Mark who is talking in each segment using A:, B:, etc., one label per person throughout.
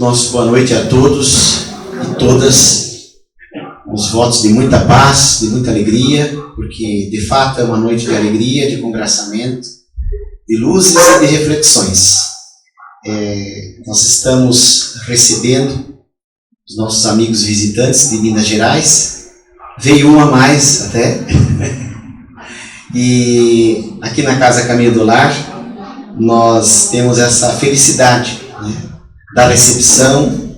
A: Nosso boa noite a todos e todas. Os votos de muita paz, de muita alegria, porque de fato é uma noite de alegria, de congraçamento, de luzes e de reflexões. Nós estamos recebendo os nossos amigos visitantes de Minas Gerais. Veio um a mais até. E aqui na Casa Caminho do Lar, nós temos essa felicidade, né, da recepção,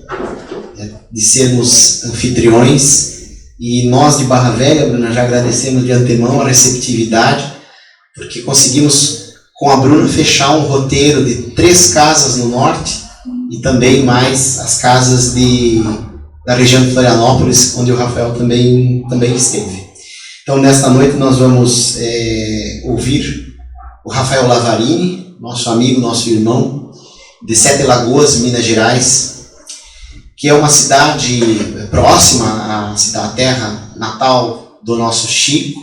A: de sermos anfitriões. E nós de Barra Velha, Bruna, já agradecemos de antemão a receptividade, porque conseguimos com a Bruna fechar um roteiro de 3 casas no norte e também mais as casas da região de Florianópolis, onde o Rafael também esteve. Então, nesta noite, nós vamos ouvir o Rafael Lavarini, nosso amigo, nosso irmão, de Sete Lagoas, Minas Gerais, que é uma cidade próxima à terra natal do nosso Chico,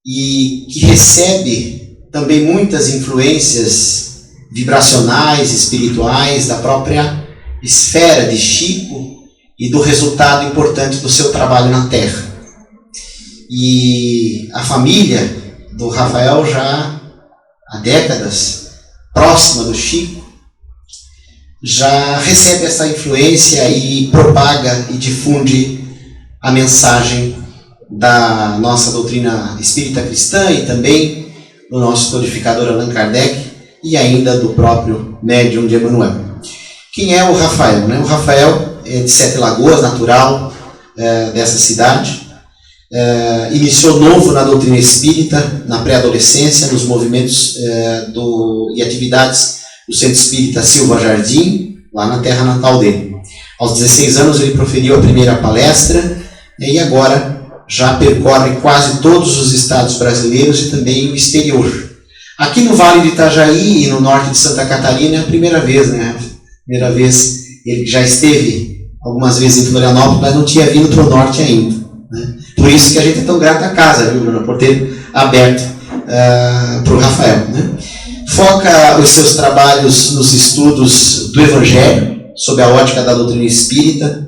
A: e que recebe também muitas influências vibracionais, espirituais, da própria esfera de Chico e do resultado importante do seu trabalho na terra. E a família do Rafael, já há décadas, próxima do Chico, já recebe essa influência e propaga e difunde a mensagem da nossa doutrina espírita cristã e também do nosso codificador Allan Kardec e ainda do próprio médium de Emmanuel. Quem é o Rafael? O Rafael é de Sete Lagoas, natural dessa cidade. Iniciou novo na doutrina espírita, na pré-adolescência, nos movimentos e atividades do Centro Espírita Silva Jardim, lá na terra natal dele. Aos 16 anos ele proferiu a primeira palestra e agora já percorre quase todos os estados brasileiros e também o exterior. Aqui no Vale do Itajaí e no norte de Santa Catarina é a primeira vez, né? Primeira vez, ele já esteve algumas vezes em Florianópolis, mas não tinha vindo para o norte ainda, né? Por isso que a gente é tão grato à casa, viu, Bruno, por ter aberto para o Rafael, né? Foca os seus trabalhos nos estudos do Evangelho, sob a ótica da doutrina espírita,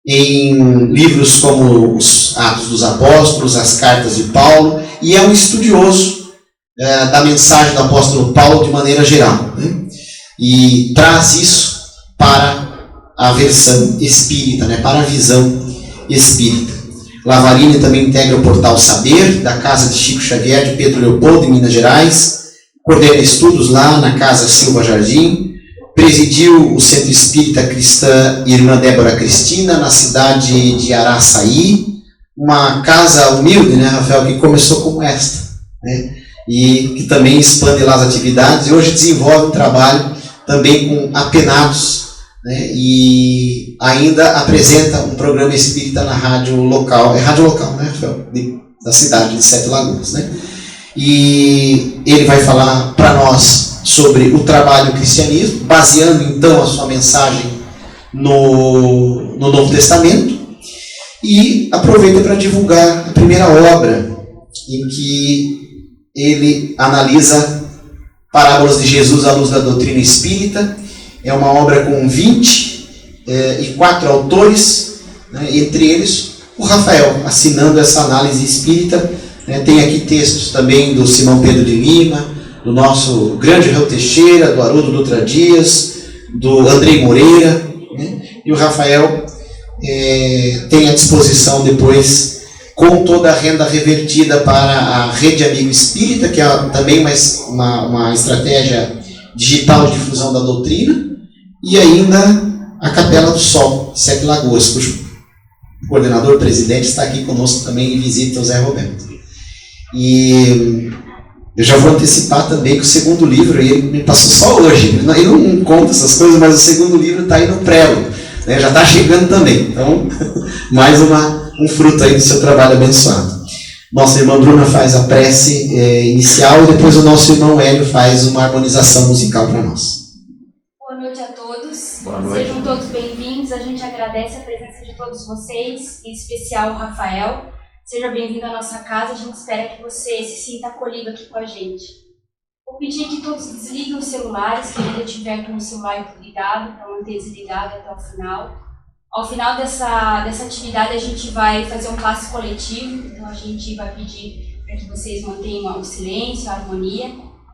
A: em livros como os Atos dos Apóstolos, as Cartas de Paulo, e é um estudioso da mensagem do apóstolo Paulo de maneira geral, né? E traz isso para a versão espírita, né? Para a visão espírita. Lavarini também integra o portal Saber, da Casa de Chico Xavier, de Pedro Leopoldo, em Minas Gerais. Coordena estudos lá na Casa Silva Jardim. Presidiu o Centro Espírita Cristã Irmã Débora Cristina, na cidade de Araçaí. Uma casa humilde, né, Rafael, que começou como esta, né? E que também expande lá as atividades e hoje desenvolve um trabalho também com apenados, né? E ainda apresenta um programa espírita na rádio local, rádio local, né, Rafael? Da cidade de Sete Lagoas, né? E ele vai falar para nós sobre o trabalho do cristianismo, baseando então a sua mensagem no Novo Testamento, e aproveita para divulgar a primeira obra em que ele analisa parábolas de Jesus à luz da doutrina espírita. É uma obra com 24 autores, né, entre eles o Rafael, assinando essa análise espírita. Tem aqui textos também do Simão Pedro de Lima, do nosso grande Raul Teixeira, do Haroldo Dutra Dias, do Andrei Moreira, né? E o Rafael tem à disposição depois, com toda a renda revertida para a Rede Amigo Espírita, que é também uma estratégia digital de difusão da doutrina, e ainda a Capela do Sol, Sete Lagoas, cujo coordenador presidente está aqui conosco também em visita, o Zé Roberto. E eu já vou antecipar também que o segundo livro, ele me passou só hoje, ele não conta essas coisas, mas o segundo livro está aí no prelo, né? Já está chegando também, então mais um fruto aí do seu trabalho abençoado. Nossa irmã Bruna faz a prece inicial e depois o nosso irmão Hélio faz uma harmonização musical para nós.
B: Boa noite a todos.
A: Boa noite.
B: Sejam todos bem-vindos. A gente agradece a presença de todos vocês, em especial o Rafael. Seja bem-vindo à nossa casa. A gente espera que você se sinta acolhido aqui com a gente. O pedir que todos desliguem os celulares, quem ainda tiver com o celular ligado, para manter desligado até o final. Ao final dessa atividade, a gente vai fazer um passe coletivo, então a gente vai pedir para que vocês mantenham o silêncio, a harmonia,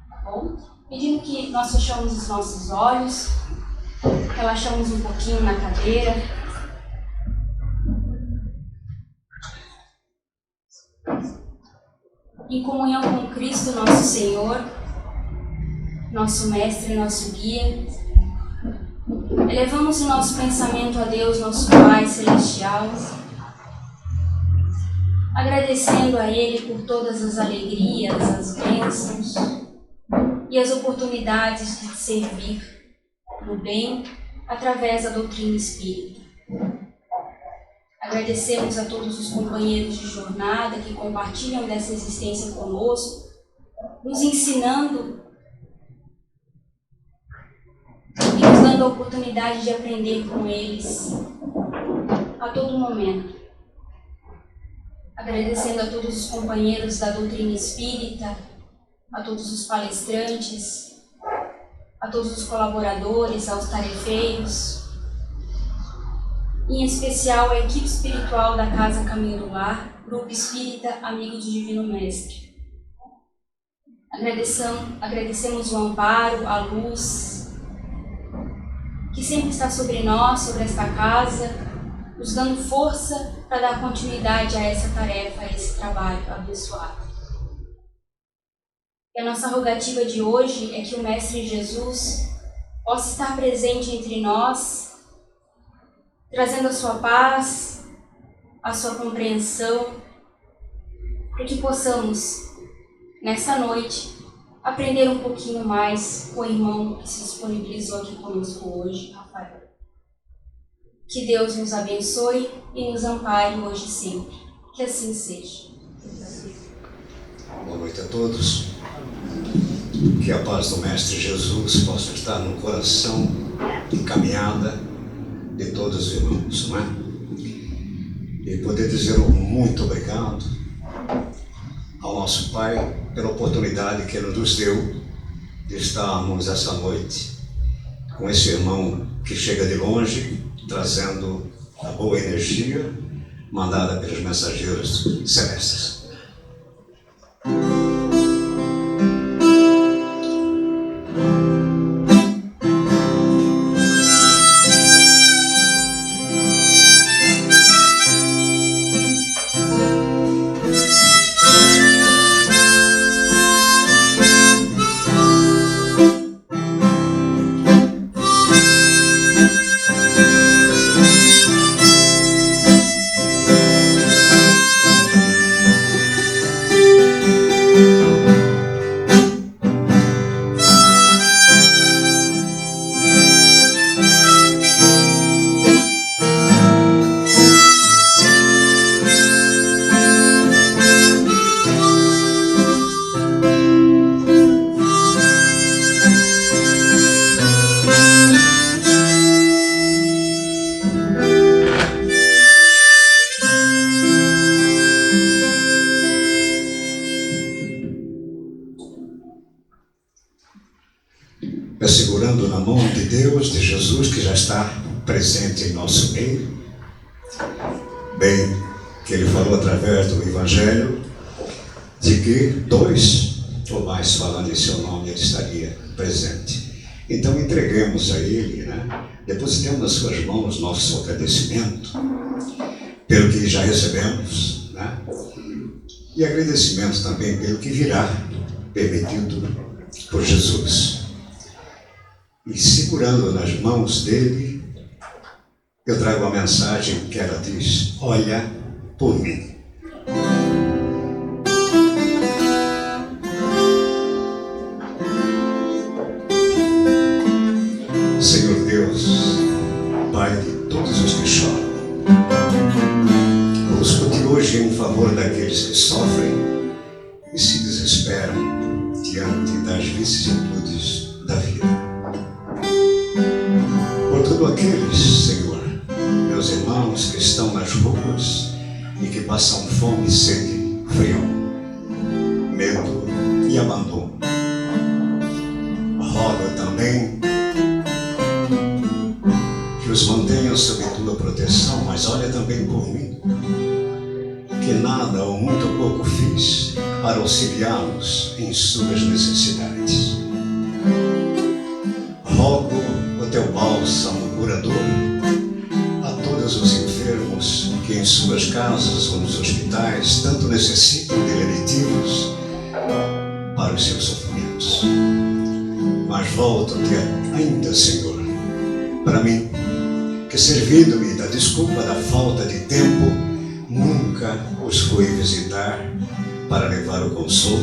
B: tá bom? Pedindo que nós fechamos os nossos olhos, relaxamos um pouquinho na cadeira. Em comunhão com Cristo, nosso Senhor, nosso Mestre, nosso Guia, elevamos o nosso pensamento a Deus, nosso Pai Celestial, agradecendo a Ele por todas as alegrias, as bênçãos e as oportunidades de servir no bem através da doutrina espírita. Agradecemos a todos os companheiros de jornada que compartilham dessa existência conosco, nos ensinando e nos dando a oportunidade de aprender com eles a todo momento. Agradecendo a todos os companheiros da doutrina espírita, a todos os palestrantes, a todos os colaboradores, aos tarefeiros, em especial a equipe espiritual da Casa Caminho do Lar, Grupo Espírita Amigo do Divino Mestre. Agradecemos o amparo, a luz, que sempre está sobre nós, sobre esta casa, nos dando força para dar continuidade a essa tarefa, a esse trabalho abençoado. E a nossa rogativa de hoje é que o Mestre Jesus possa estar presente entre nós, trazendo a sua paz, a sua compreensão, para que possamos, nessa noite, aprender um pouquinho mais com o irmão que se disponibilizou aqui conosco hoje, Rafael. Que Deus nos abençoe e nos ampare hoje e sempre. Que assim seja.
C: Boa noite a todos. Que a paz do Mestre Jesus possa estar no coração de caminhada de todos os irmãos, não é? E poder dizer um muito obrigado ao nosso Pai pela oportunidade que Ele nos deu de estarmos essa noite com esse irmão que chega de longe, trazendo a boa energia mandada pelos mensageiros celestes. Segurando na mão de Deus, de Jesus, que já está presente em nosso meio, bem que Ele falou através do Evangelho, de que 2 ou mais falando em seu nome, Ele estaria presente. Então entreguemos a Ele, depositemos nas suas mãos nosso agradecimento pelo que já recebemos, e agradecimento também pelo que virá, permitido por Jesus. E segurando nas mãos dele, eu trago a mensagem que ela diz: olha por mim. Senhor Deus, Pai de todos os que choram, busco-te hoje em favor daqueles que sofrem e se desesperam diante das vicissitudes da vida. Por todos aqueles, Senhor, meus irmãos que estão nas ruas e que passam fome, sede, frio, medo e abandono. para auxiliá-los em suas necessidades. Rogo o teu bálsamo curador a todos os enfermos que em suas casas ou nos hospitais tanto necessitam de lenitivos para os seus sofrimentos. Mas volto-te ainda, Senhor, para mim, que servindo-me da desculpa da falta de tempo, nunca os fui visitar para levar o consolo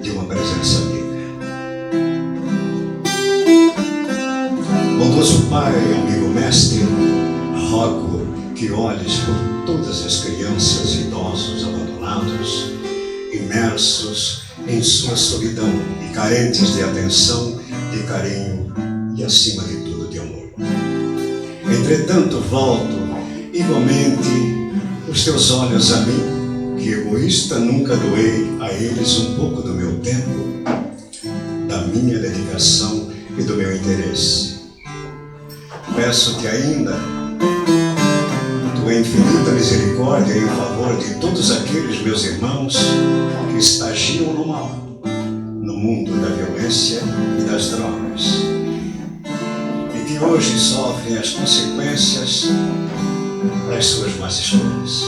C: de uma presença amiga. Bondoso Pai, amigo Mestre, rogo que olhes por todas as crianças e idosos abandonados, imersos em sua solidão e carentes de atenção, de carinho e, acima de tudo, de amor. Entretanto, volto igualmente os teus olhos a mim, que egoísta nunca doei a eles um pouco do meu tempo, da minha dedicação e do meu interesse. Peço-te ainda tua infinita misericórdia em favor de todos aqueles meus irmãos que estagiam no mal, no mundo da violência e das drogas, e que hoje sofrem as consequências das suas más escolhas.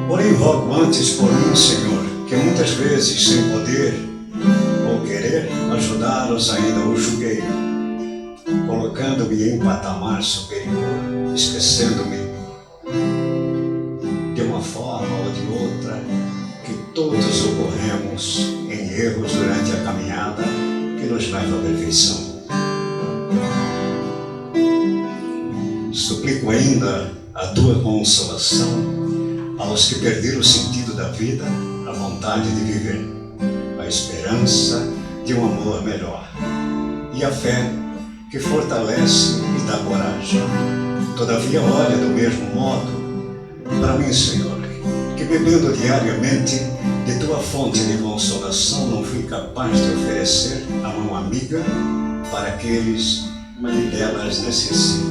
C: Porém, rogo antes por mim, Senhor, que muitas vezes, sem poder ou querer ajudá-los, ainda os julguei, colocando-me em patamar superior, esquecendo-me de uma forma ou de outra que todos ocorremos em erros durante a caminhada que nos leva à perfeição. Suplico ainda a tua consolação aos que perderam o sentido da vida, a vontade de viver, a esperança de um amor melhor e a fé que fortalece e dá coragem. Todavia, olha do mesmo modo para mim, Senhor, que bebendo diariamente de tua fonte de consolação, não fui capaz de oferecer a mão amiga para aqueles que delas necessitam.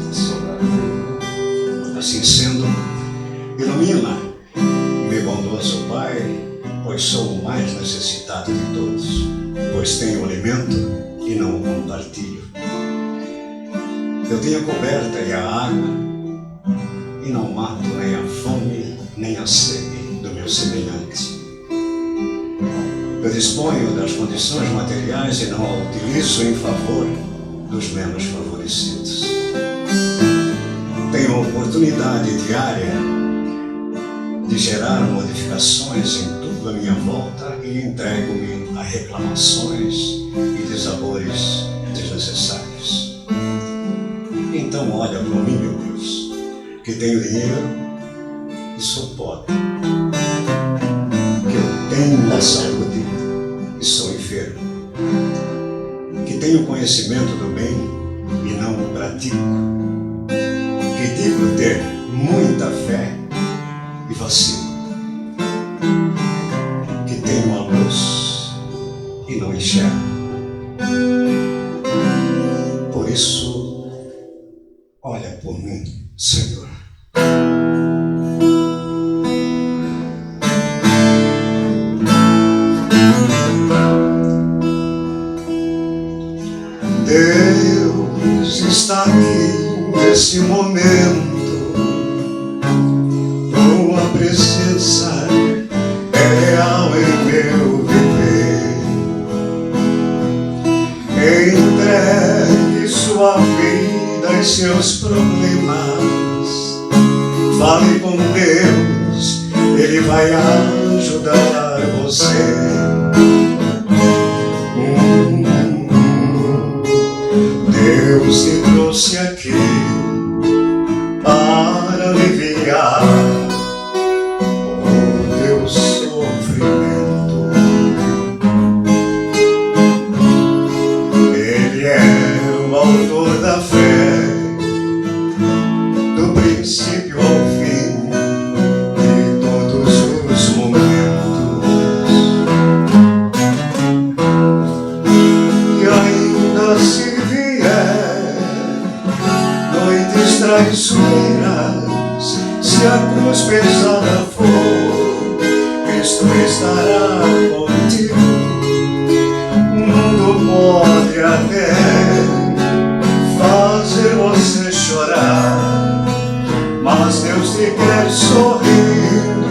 C: Assim sendo, ilumina-me, bondoso Pai, pois sou o mais necessitado de todos, pois tenho o alimento e não o compartilho. Eu tenho a coberta e a água, e não mato nem a fome, nem a sede do meu semelhante. Eu disponho das condições materiais e não a utilizo em favor dos menos favorecidos. Tenho a oportunidade diária de gerar modificações em tudo à minha volta e entrego-me a reclamações e desabores desnecessários. Então olha para mim, meu Deus, que tenho dinheiro e sou pobre, que eu tenho a saúde e sou enfermo, que tenho conhecimento do bem e não o pratico, que digo ter muita fé e vacilo, que tenho a luz e não enxergo. Por isso, olha por mim, Senhor. Deus está aqui nesse momento. Tua presença é real em meu viver. Entregue sua vida e seus problemas. Fale com Deus, Ele vai ajudar você. Deus te trouxe aqui para aliviar o teu sofrimento. Ele é o autor da fé, do princípio ao fim de todos os momentos. E ainda se vier estará contigo. O mundo pode até fazer você chorar, mas Deus te quer sorrindo.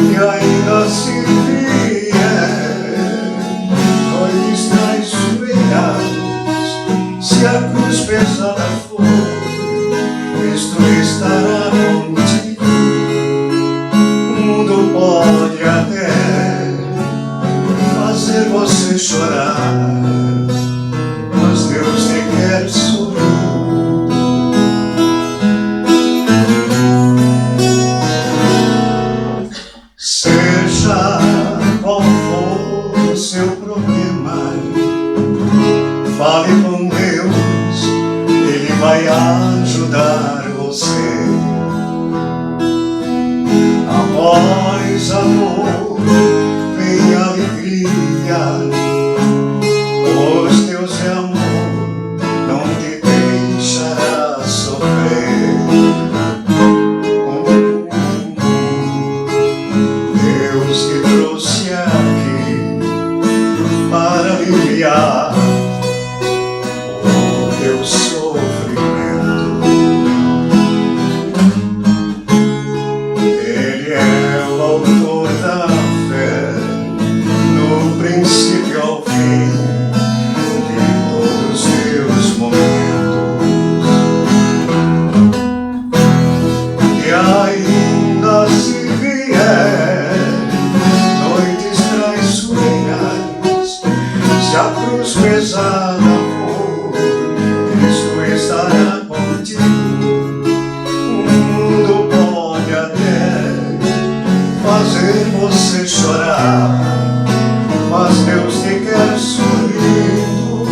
C: E ainda se vier noites traiçoeiras, se a cruz pesada for, Cristo estará contigo. O mundo pode até fazer você chorar, mas Deus te quer sorrir. Seja qual for o seu problema, fale com Deus, Ele vai ajudar você. Após a dor vem a alegria, pois Deus é amor, não te deixará sofrer. Deus te trouxe aqui para aliviar o teu sofrimento. Ele é o autor da fé, no princípio ao fim de todos os teus momentos. E ainda se vier noites traiçoeiras, se a cruz pesada for, Cristo estará contigo. O mundo pode até fazer você chorar, mas Deus te quer sorrindo.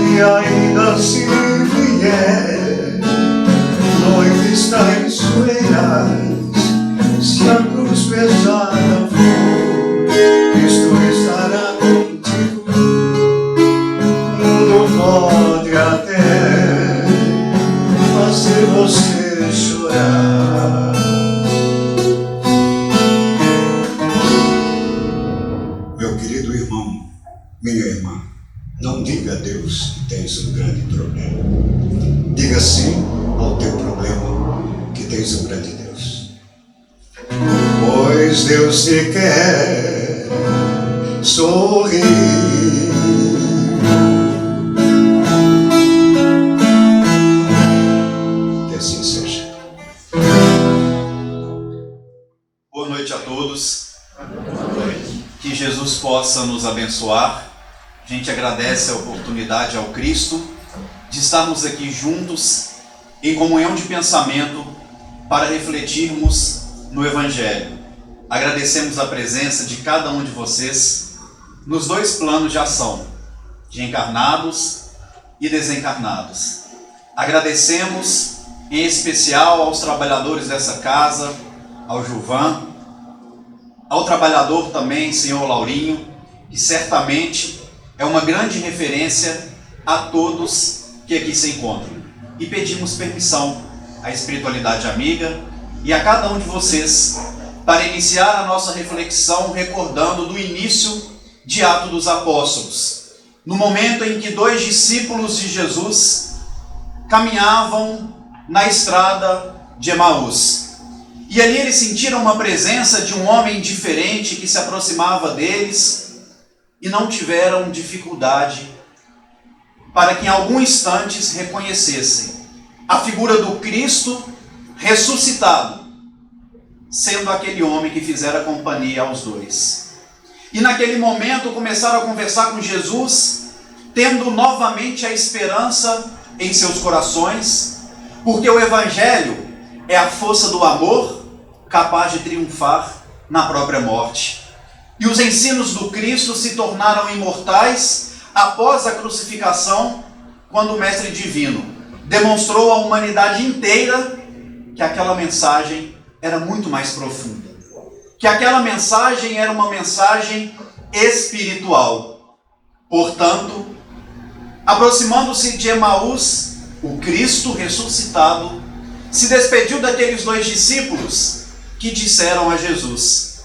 C: E ainda se vier noites traiçoeiras, se a cruz pesada for, Cristo estará contigo. O mundo pode até fazer você chorar. Meu querido irmão, minha irmã, não diga a Deus que tens um grande problema. Diga sim ao teu problema, que tens um grande Deus. Pois Deus te quer sorrir. Que assim seja.
D: Boa noite a todos. Que Jesus possa nos abençoar. A gente agradece a oportunidade ao Cristo de estarmos aqui juntos em comunhão de pensamento para refletirmos no Evangelho. Agradecemos a presença de cada um de vocês nos dois planos de ação, de encarnados e desencarnados. Agradecemos em especial aos trabalhadores dessa casa, ao Gilvan, ao trabalhador também, senhor Laurinho, que certamente é uma grande referência a todos que aqui se encontram. E pedimos permissão à espiritualidade amiga e a cada um de vocês para iniciar a nossa reflexão recordando do início de Atos dos Apóstolos, no momento em que dois discípulos de Jesus caminhavam na estrada de Emaús. E ali eles sentiram uma presença de um homem diferente que se aproximava deles e não tiveram dificuldade para que em alguns instantes reconhecessem a figura do Cristo ressuscitado, sendo aquele homem que fizera companhia aos dois. E naquele momento começaram a conversar com Jesus, tendo novamente a esperança em seus corações, porque o Evangelho é a força do amor capaz de triunfar na própria morte. E os ensinos do Cristo se tornaram imortais após a crucificação, quando o Mestre Divino demonstrou à humanidade inteira que aquela mensagem era muito mais profunda, que aquela mensagem era uma mensagem espiritual. Portanto, aproximando-se de Emaús, o Cristo ressuscitado, se despediu daqueles 2 discípulos que disseram a Jesus: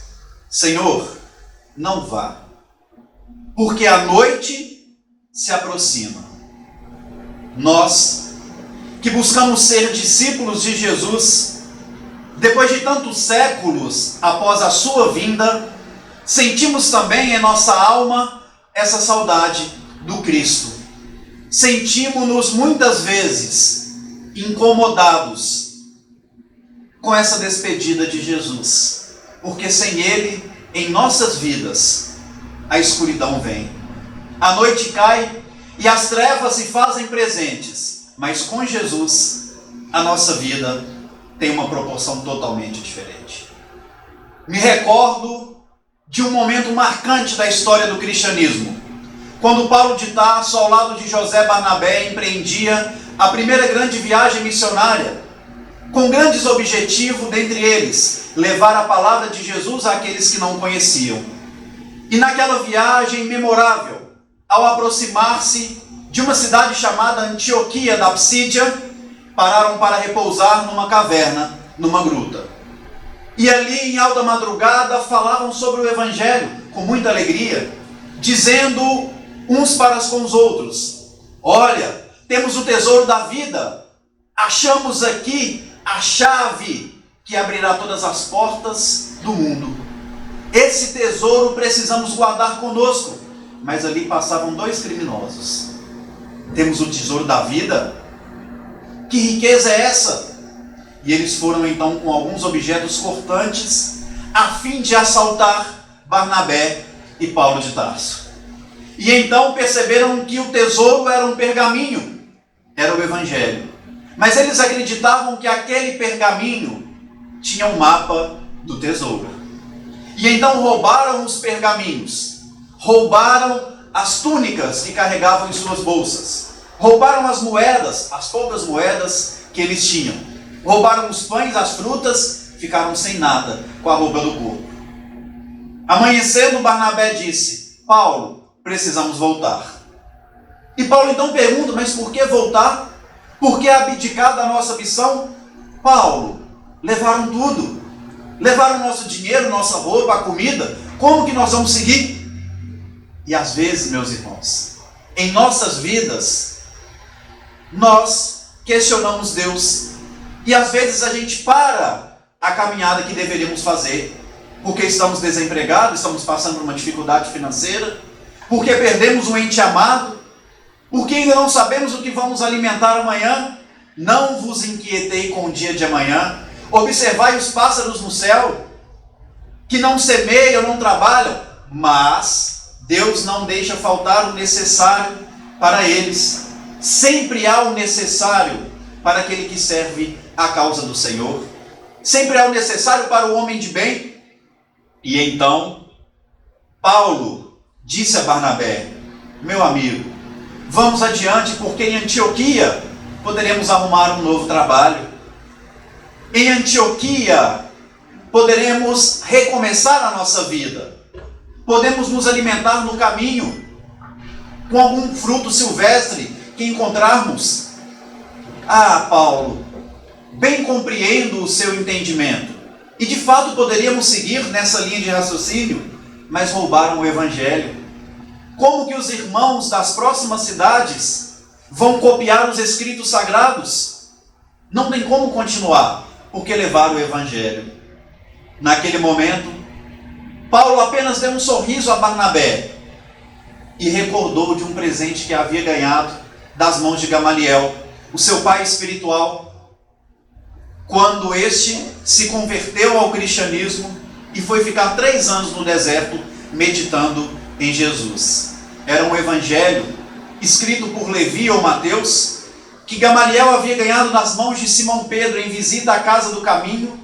D: Senhor, não vá, porque a noite se aproxima. Nós, que buscamos ser discípulos de Jesus, depois de tantos séculos após a sua vinda, sentimos também em nossa alma essa saudade do Cristo. Sentimos-nos muitas vezes incomodados com essa despedida de Jesus, porque sem Ele, em nossas vidas, a escuridão vem. A noite cai e as trevas se fazem presentes, mas com Jesus, a nossa vida tem uma proporção totalmente diferente. Me recordo de um momento marcante da história do cristianismo, quando Paulo de Tarso, ao lado de José Barnabé, empreendia a primeira grande viagem missionária, com grandes objetivos, dentre eles, levar a palavra de Jesus àqueles que não conheciam. E naquela viagem memorável, ao aproximar-se de uma cidade chamada Antioquia da Psídia, pararam para repousar numa caverna, numa gruta. E ali, em alta madrugada, falavam sobre o Evangelho, com muita alegria, dizendo uns para com os outros: olha, temos o tesouro da vida, achamos aqui a chave que abrirá todas as portas do mundo. Esse tesouro precisamos guardar conosco. Mas ali passavam 2 criminosos. Temos o tesouro da vida? Que riqueza é essa? E eles foram então com alguns objetos cortantes, a fim de assaltar Barnabé e Paulo de Tarso. E então perceberam que o tesouro era um pergaminho, era o Evangelho. Mas eles acreditavam que aquele pergaminho tinha um mapa do tesouro. E então roubaram os pergaminhos, roubaram as túnicas que carregavam em suas bolsas, roubaram as moedas, as poucas moedas que eles tinham, roubaram os pães, as frutas, ficaram sem nada com a roupa do corpo. Amanhecendo, Barnabé disse: Paulo, precisamos voltar. E Paulo então pergunta: mas por que voltar? Por que abdicar da nossa missão? Paulo, levaram tudo. Levaram nosso dinheiro, nossa roupa, a comida. Como que nós vamos seguir? E às vezes, meus irmãos, em nossas vidas, nós questionamos Deus. E às vezes a gente para a caminhada que deveríamos fazer, porque estamos desempregados, estamos passando por uma dificuldade financeira, porque perdemos um ente amado, porque ainda não sabemos o que vamos alimentar amanhã. Não vos inquietei com o dia de amanhã. Observai os pássaros no céu, que não semeiam, não trabalham, mas Deus não deixa faltar o necessário para eles. Sempre há o necessário para aquele que serve a causa do Senhor. Sempre há o necessário para o homem de bem. E então, Paulo disse a Barnabé: meu amigo, vamos adiante, porque em Antioquia poderemos arrumar um novo trabalho. Em Antioquia poderemos recomeçar a nossa vida. Podemos nos alimentar no caminho com algum fruto silvestre que encontrarmos. Ah, Paulo, bem compreendo o seu entendimento. E de fato poderíamos seguir nessa linha de raciocínio, mas roubaram o Evangelho. Como que os irmãos das próximas cidades vão copiar os escritos sagrados? Não tem como continuar, porque levaram o Evangelho. Naquele momento, Paulo apenas deu um sorriso a Barnabé e recordou de um presente que havia ganhado das mãos de Gamaliel, o seu pai espiritual, quando este se converteu ao cristianismo e foi ficar 3 anos no deserto meditando em Jesus. Era um evangelho escrito por Levi ou Mateus, que Gamaliel havia ganhado das mãos de Simão Pedro em visita à casa do caminho,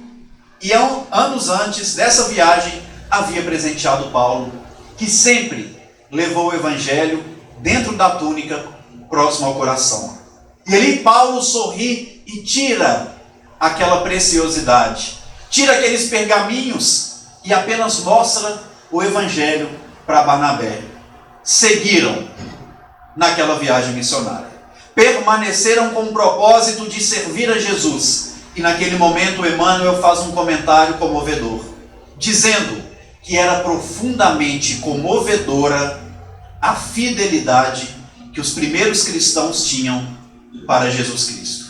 D: e anos antes dessa viagem havia presenteado Paulo, que sempre levou o evangelho dentro da túnica, próximo ao coração. E ali Paulo sorri e tira aquela preciosidade, tira aqueles pergaminhos e apenas mostra o evangelho para Barnabé. Seguiram naquela viagem missionária. permaneceram com o propósito de servir a Jesus. E naquele momento Emmanuel faz um comentário comovedor, dizendo que era profundamente comovedora a fidelidade que os primeiros cristãos tinham para Jesus Cristo.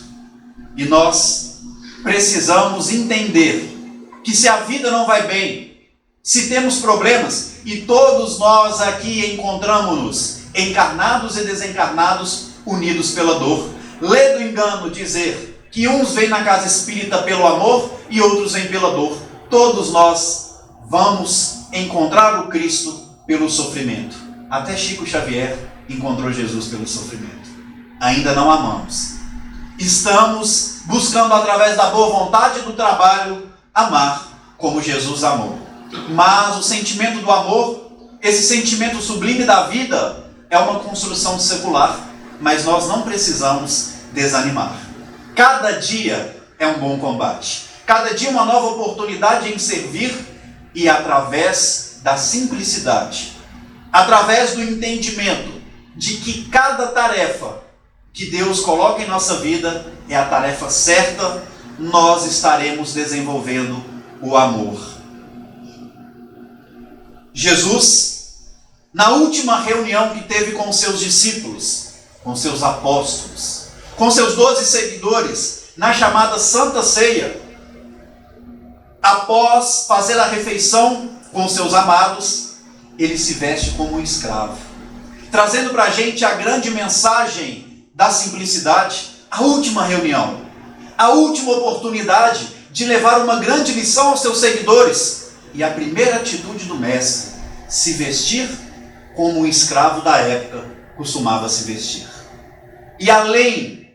D: E nós precisamos entender que se a vida não vai bem, se temos problemas, e todos nós aqui encontramos-nos encarnados e desencarnados, unidos pela dor. Lê do engano dizer que uns vêm na casa espírita pelo amor e outros vêm pela dor. Todos nós vamos encontrar o Cristo pelo sofrimento. Até Chico Xavier encontrou Jesus pelo sofrimento. Ainda não amamos. Estamos buscando, através da boa vontade e do trabalho, amar como Jesus amou. Mas o sentimento do amor, esse sentimento sublime da vida, é uma construção secular, mas nós não precisamos desanimar. Cada dia é um bom combate. Cada dia uma nova oportunidade em servir, e através da simplicidade, através do entendimento de que cada tarefa que Deus coloca em nossa vida é a tarefa certa, nós estaremos desenvolvendo o amor. Jesus, na última reunião que teve com seus discípulos, com seus apóstolos, com seus 12 seguidores, na chamada Santa Ceia, após fazer a refeição com seus amados, ele se veste como um escravo, trazendo para a gente a grande mensagem da simplicidade. A última reunião, a última oportunidade de levar uma grande lição aos seus seguidores, e a primeira atitude do mestre, se vestir como um escravo da época costumava se vestir. E além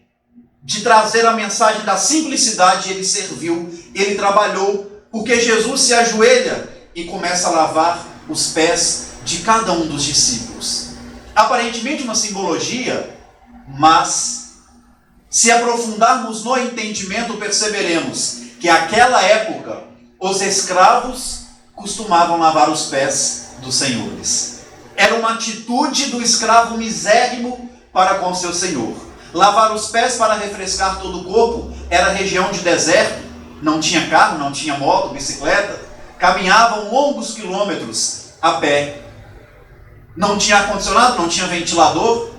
D: de trazer a mensagem da simplicidade, ele serviu, ele trabalhou, porque Jesus se ajoelha e começa a lavar os pés de cada um dos discípulos. Aparentemente uma simbologia, mas se aprofundarmos no entendimento, perceberemos que naquela época os escravos costumavam lavar os pés dos senhores. Era uma atitude do escravo misérrimo para com seu senhor. Lavar os pés para refrescar todo o corpo. Era região de deserto, não tinha carro, não tinha moto, bicicleta. Caminhavam longos quilômetros a pé. Não tinha ar-condicionado, não tinha ventilador.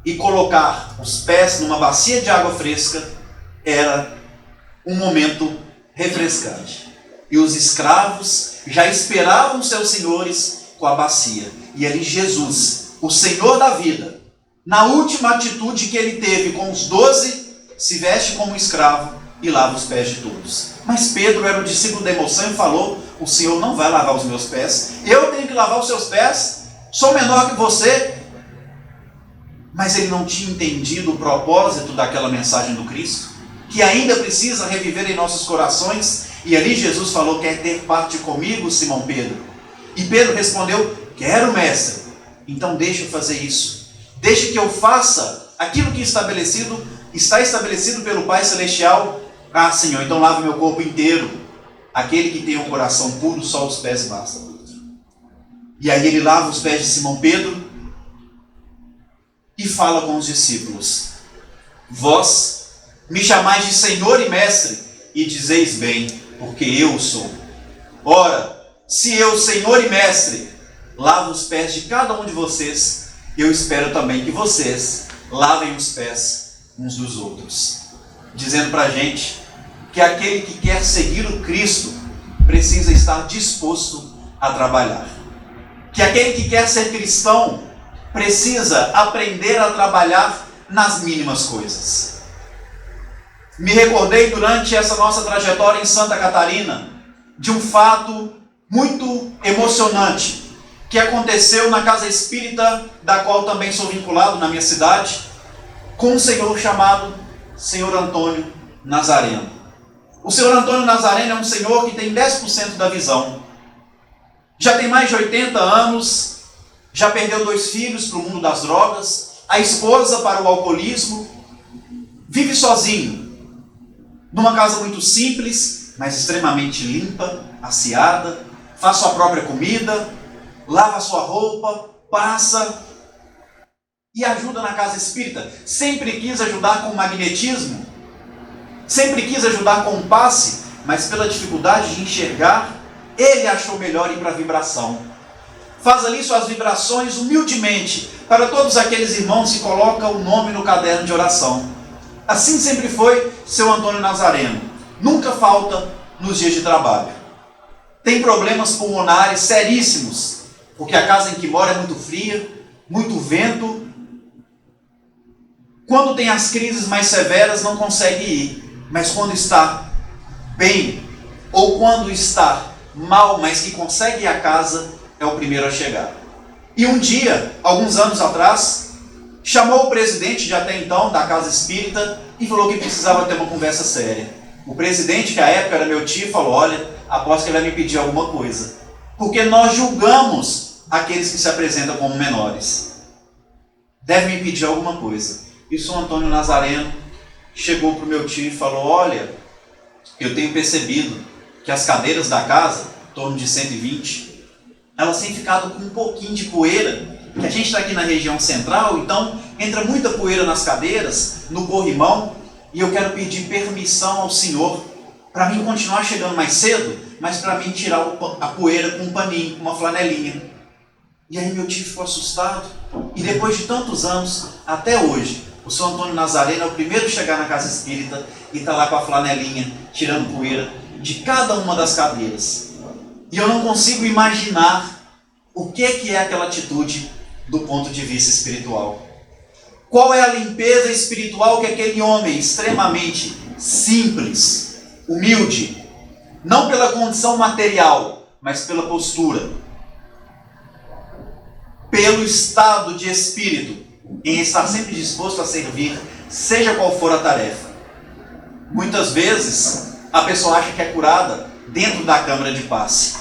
D: E colocar os pés numa bacia de água fresca era um momento refrescante. E os escravos já esperavam seus senhores com a bacia. E ali Jesus, o Senhor da vida, na última atitude que ele teve com os 12, se veste como escravo e lava os pés de todos. Mas Pedro era o discípulo da emoção e falou: o Senhor não vai lavar os meus pés, eu tenho que lavar os seus pés, sou menor que você. Mas ele não tinha entendido o propósito daquela mensagem do Cristo, que ainda precisa reviver em nossos corações. E ali Jesus falou: quer ter parte comigo, Simão Pedro? E Pedro respondeu: quero, mestre. Então deixa eu fazer isso. Deixa que eu faça aquilo que está estabelecido pelo Pai Celestial. Ah, Senhor, então lava meu corpo inteiro. Aquele que tem um coração puro, só os pés basta. E aí ele lava os pés de Simão Pedro e fala com os discípulos: vós me chamais de Senhor e Mestre, e dizeis bem, porque eu sou. Ora, se eu, Senhor e Mestre, lavo os pés de cada um de vocês, eu espero também que vocês lavem os pés uns dos outros. Dizendo para a gente que aquele que quer seguir o Cristo precisa estar disposto a trabalhar. Que aquele que quer ser cristão precisa aprender a trabalhar nas mínimas coisas. Me recordei durante essa nossa trajetória em Santa Catarina de um fato muito emocionante que aconteceu na casa espírita, da qual também sou vinculado na minha cidade, com um senhor chamado Senhor Antônio Nazareno. O Senhor Antônio Nazareno é um senhor que tem 10% da visão. Já tem mais de 80 anos, já perdeu 2 filhos para o mundo das drogas, a esposa para o alcoolismo, vive sozinho, numa casa muito simples, mas extremamente limpa, asseada, faz sua própria comida, lava sua roupa, passa. e ajuda na casa espírita. Sempre quis ajudar com magnetismo, sempre quis ajudar com passe, mas pela dificuldade de enxergar, ele achou melhor ir para a vibração. Faz ali suas vibrações humildemente para todos aqueles irmãos que colocam o nome no caderno de oração. Assim sempre foi seu Antônio Nazareno. Nunca falta nos dias de trabalho. Tem problemas pulmonares seríssimos, porque a casa em que mora é muito fria, muito vento. Quando tem as crises mais severas, não consegue ir. Mas quando está bem, ou quando está mal, mas que consegue ir à casa, é o primeiro a chegar. E um dia, alguns anos atrás, chamou o presidente de até então da casa espírita e falou que precisava ter uma conversa séria. O presidente, que à época era meu tio, falou: olha, aposto que ele vai me pedir alguma coisa, porque nós julgamos aqueles que se apresentam como menores. Deve me pedir alguma coisa. E São Antônio Nazareno chegou para o meu tio e falou: olha, eu tenho percebido que as cadeiras da casa, em torno de 120, elas têm ficado com um pouquinho de poeira, que a gente está aqui na região central, então entra muita poeira nas cadeiras, no corrimão, e eu quero pedir permissão ao senhor para mim continuar chegando mais cedo, mas para mim tirar a poeira com um paninho, com uma flanelinha. E aí meu tio ficou assustado, e depois de tantos anos, até hoje, o São Antônio Nazareno é o primeiro a chegar na casa espírita e está lá com a flanelinha, tirando poeira de cada uma das cadeiras. E eu não consigo imaginar o que é aquela atitude do ponto de vista espiritual. Qual é a limpeza espiritual que aquele homem extremamente simples, humilde, não pela condição material, mas pela postura, pelo estado de espírito, em estar sempre disposto a servir, seja qual for a tarefa. Muitas vezes a pessoa acha que é curada dentro da câmara de passe.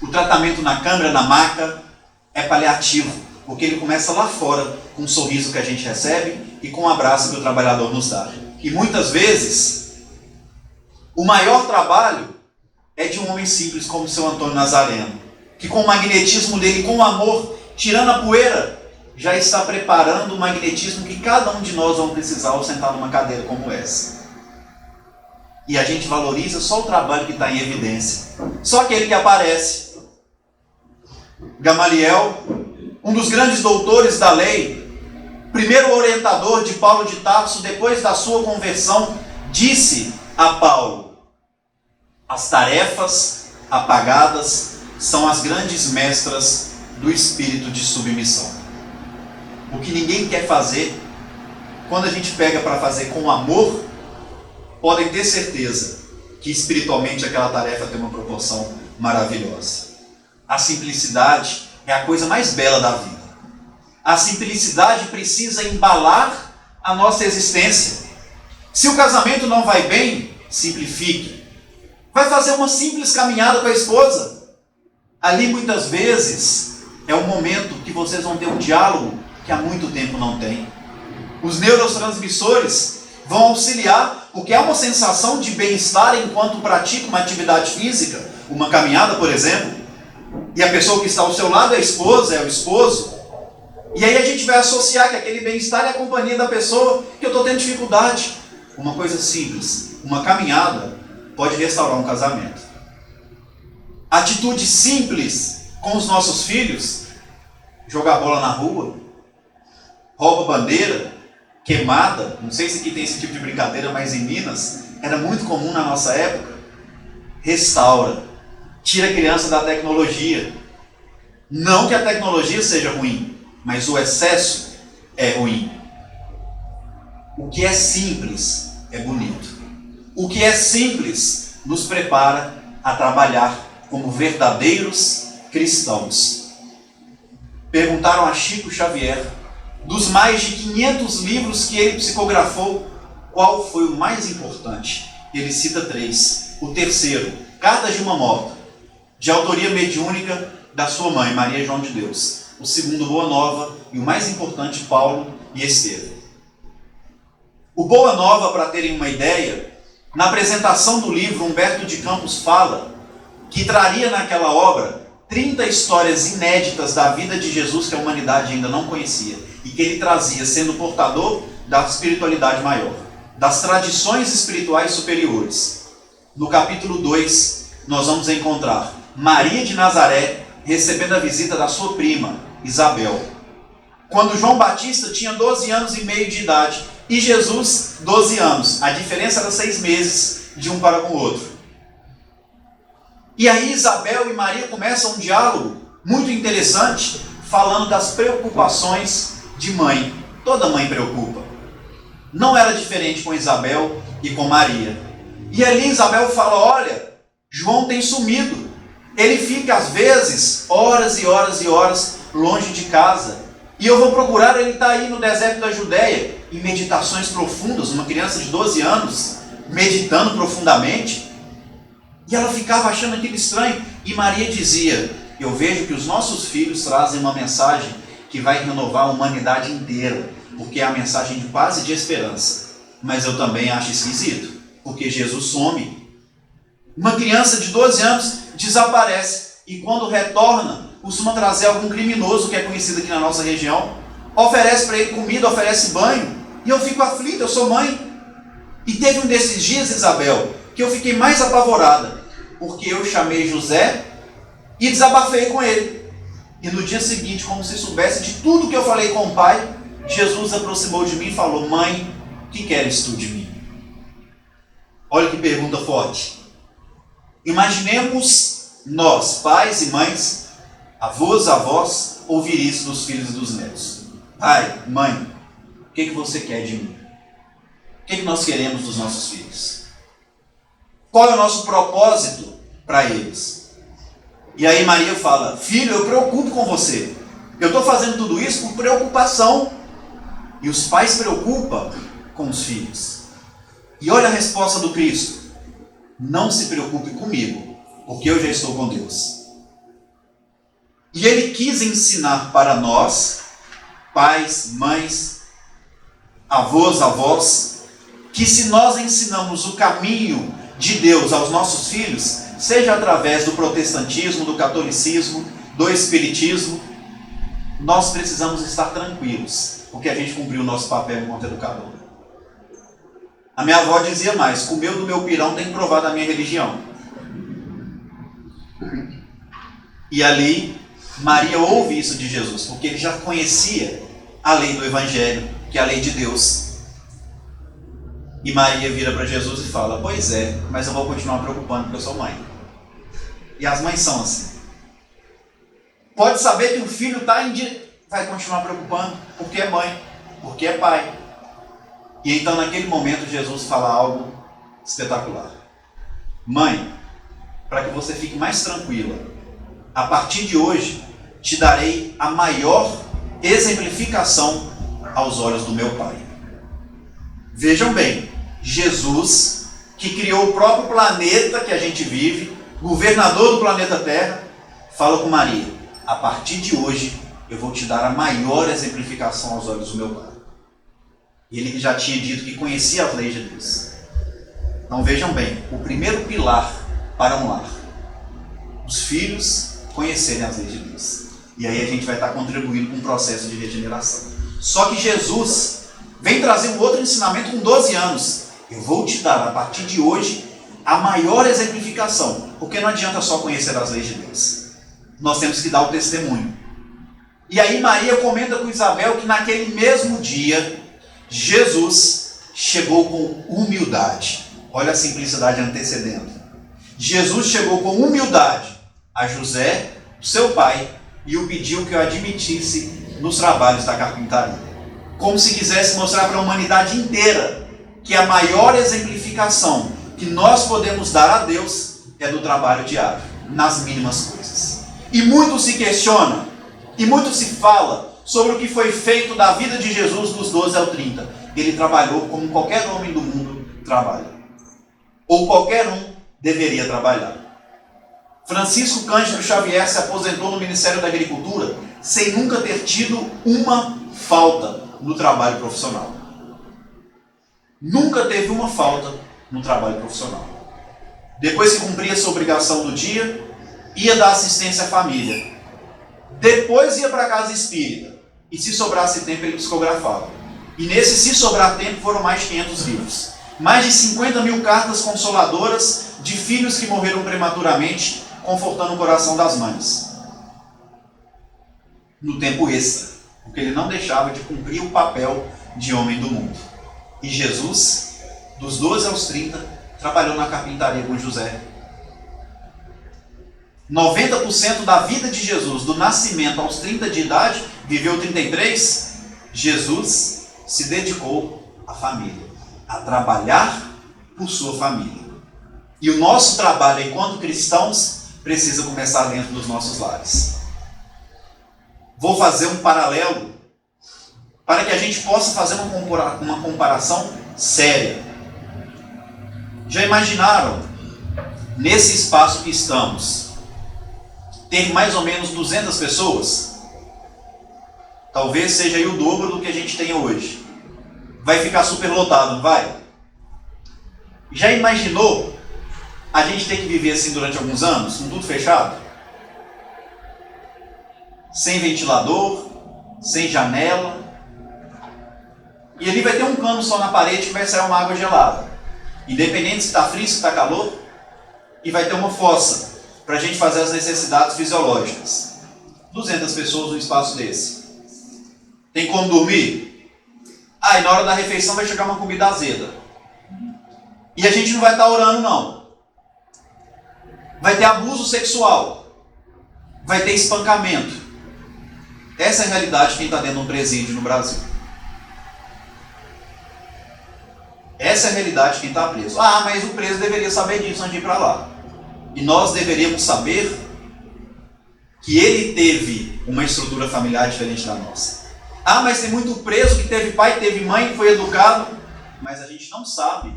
D: O tratamento na câmara, na maca, é paliativo, porque ele começa lá fora, com um sorriso que a gente recebe e com um abraço que o trabalhador nos dá. E muitas vezes, o maior trabalho é de um homem simples como São Antônio Nazareno, que com o magnetismo dele, com o amor, tirando a poeira, já está preparando o magnetismo que cada um de nós vamos precisar ao sentar numa cadeira como essa. E a gente valoriza só o trabalho que está em evidência. Só aquele que aparece. Gamaliel, um dos grandes doutores da lei, primeiro orientador de Paulo de Tarso, depois da sua conversão, disse a Paulo: as tarefas apagadas são as grandes mestras do espírito de submissão. O que ninguém quer fazer, quando a gente pega para fazer com amor, podem ter certeza que espiritualmente aquela tarefa tem uma proporção maravilhosa. A simplicidade é a coisa mais bela da vida. A simplicidade precisa embalar a nossa existência. Se o casamento não vai bem, simplifique. Vai fazer uma simples caminhada com a esposa. Ali muitas vezes é um momento que vocês vão ter um diálogo que há muito tempo não tem. Os neurotransmissores vão auxiliar, porque há uma sensação de bem-estar enquanto pratica uma atividade física, uma caminhada, por exemplo, e a pessoa que está ao seu lado é a esposa, é o esposo, e aí a gente vai associar que aquele bem-estar é a companhia da pessoa que eu estou tendo dificuldade. Uma coisa simples, uma caminhada pode restaurar um casamento. Atitude simples com os nossos filhos: jogar bola na rua, rouba bandeira, queimada. Não sei se aqui tem esse tipo de brincadeira, mas em Minas era muito comum na nossa época. Restaura, tira a criança da tecnologia. Não que a tecnologia seja ruim, mas o excesso é ruim. O que é simples é bonito. O que é simples nos prepara a trabalhar como verdadeiros cristãos. Perguntaram a Chico Xavier, dos mais de 500 livros que ele psicografou, qual foi o mais importante? Ele cita 3. O terceiro, Cartas de uma Morta, de autoria mediúnica da sua mãe, Maria João de Deus. O segundo, Boa Nova, e o mais importante, Paulo e Estevão. O Boa Nova, para terem uma ideia, na apresentação do livro, Humberto de Campos fala que traria naquela obra 30 histórias inéditas da vida de Jesus que a humanidade ainda não conhecia. e que ele trazia sendo portador da espiritualidade maior, das tradições espirituais superiores. No capítulo 2, nós vamos encontrar Maria de Nazaré recebendo a visita da sua prima, Isabel. Quando João Batista tinha 12 anos e meio de idade e Jesus 12 anos. A diferença era 6 meses de um para com o outro. E aí Isabel e Maria começam um diálogo muito interessante, falando das preocupações de mãe. Toda mãe preocupa. Não era diferente com Isabel e com Maria. E ali Isabel fala, olha, João tem sumido. Ele fica às vezes horas e horas e horas longe de casa. E eu vou procurar, ele está aí no deserto da Judéia, em meditações profundas, uma criança de 12 anos, meditando profundamente. E ela ficava achando aquilo estranho. E Maria dizia, eu vejo que os nossos filhos trazem uma mensagem que vai renovar a humanidade inteira, porque é a mensagem de paz e de esperança. Mas eu também acho esquisito, porque Jesus some. Uma criança de 12 anos desaparece e quando retorna, costuma trazer algum criminoso que é conhecido aqui na nossa região, oferece para ele comida, oferece banho, e eu fico aflito, eu sou mãe. E teve um desses dias, Isabel, que eu fiquei mais apavorada, porque eu chamei José e desabafei com ele. E no dia seguinte, como se soubesse de tudo que eu falei com o pai, Jesus aproximou de mim e falou, mãe, o que queres tu de mim? Olha que pergunta forte. Imaginemos nós, pais e mães, avós, avós, ouvir isso dos filhos e dos netos. Pai, mãe, o que você quer de mim? O que nós queremos dos nossos filhos? Qual é o nosso propósito para eles? E aí Maria fala, filho, eu preocupo com você. Eu estou fazendo tudo isso por preocupação. E os pais se preocupam com os filhos. E olha a resposta do Cristo. Não se preocupe comigo, porque eu já estou com Deus. E ele quis ensinar para nós, pais, mães, avós, avós, que se nós ensinamos o caminho de Deus aos nossos filhos, seja através do protestantismo, do catolicismo, do espiritismo, nós precisamos estar tranquilos, porque a gente cumpriu o nosso papel enquanto educador. A minha avó dizia mais, comeu do meu pirão tem que provar da minha religião. E ali, Maria ouve isso de Jesus, porque ele já conhecia a lei do Evangelho, que é a lei de Deus. E Maria vira para Jesus e fala, pois é, mas eu vou continuar preocupando porque eu sou mãe. E as mães são assim. Pode saber que o filho vai continuar preocupando, porque é mãe, porque é pai. E então naquele momento Jesus fala algo espetacular. Mãe, para que você fique mais tranquila, a partir de hoje te darei a maior exemplificação aos olhos do meu Pai. Vejam bem, Jesus, que criou o próprio planeta que a gente vive, governador do planeta Terra, fala com Maria, a partir de hoje eu vou te dar a maior exemplificação aos olhos do meu Pai. Ele que já tinha dito que conhecia as leis de Deus. Então vejam bem, o primeiro pilar para um lar, os filhos conhecerem as leis de Deus. E aí a gente vai estar contribuindo com um processo de regeneração. Só que Jesus vem trazer um outro ensinamento com 12 anos. Eu vou te dar a partir de hoje a maior exemplificação, porque não adianta só conhecer as leis de Deus. Nós temos que dar o testemunho. E aí Maria comenta com Isabel que naquele mesmo dia Jesus chegou com humildade. Olha a simplicidade antecedendo. Jesus chegou com humildade a José, seu pai, e o pediu que o admitisse nos trabalhos da carpintaria. Como se quisesse mostrar para a humanidade inteira que a maior exemplificação que nós podemos dar a Deus é do trabalho diário, nas mínimas coisas. E muito se questiona, e muito se fala sobre o que foi feito da vida de Jesus dos 12 ao 30. Ele trabalhou como qualquer homem do mundo trabalha. Ou qualquer um deveria trabalhar. Francisco Cândido Xavier se aposentou no Ministério da Agricultura sem nunca ter tido uma falta no trabalho profissional. Nunca teve uma falta no trabalho profissional. Depois que cumpria sua obrigação do dia, ia dar assistência à família. Depois ia para a casa espírita. e se sobrasse tempo ele psicografava. E nesse se sobrar tempo foram mais de 500 livros. Mais de 50 mil cartas consoladoras de filhos que morreram prematuramente, confortando o coração das mães. No tempo extra, porque ele não deixava de cumprir o papel de homem do mundo. E Jesus, dos 12 aos 30, trabalhou na carpintaria com José. 90% da vida de Jesus, do nascimento aos 30 de idade, viveu 33, Jesus se dedicou à família, a trabalhar por sua família. E o nosso trabalho enquanto cristãos precisa começar dentro dos nossos lares. Vou fazer um paralelo para que a gente possa fazer uma comparação séria. Já imaginaram, nesse espaço que estamos, ter mais ou menos 200 pessoas? Talvez seja aí o dobro do que a gente tem hoje. Vai ficar super lotado, não vai? Já imaginou a gente ter que viver assim durante alguns anos, com tudo fechado? Sem ventilador, sem janela. E ali vai ter um cano só na parede que vai sair uma água gelada. Independente se está frio, se está calor. E vai ter uma fossa para a gente fazer as necessidades fisiológicas. 200 pessoas num espaço desse. Tem como dormir? E na hora da refeição vai chegar uma comida azeda. E a gente não vai estar orando, não. Vai ter abuso sexual. Vai ter espancamento. Essa é a realidade de quem está dentro de um presídio no Brasil. Essa é a realidade de quem está preso. Mas o preso deveria saber disso antes de ir para lá. E nós deveríamos saber que ele teve uma estrutura familiar diferente da nossa. Mas tem muito preso que teve pai, teve mãe, que foi educado. Mas a gente não sabe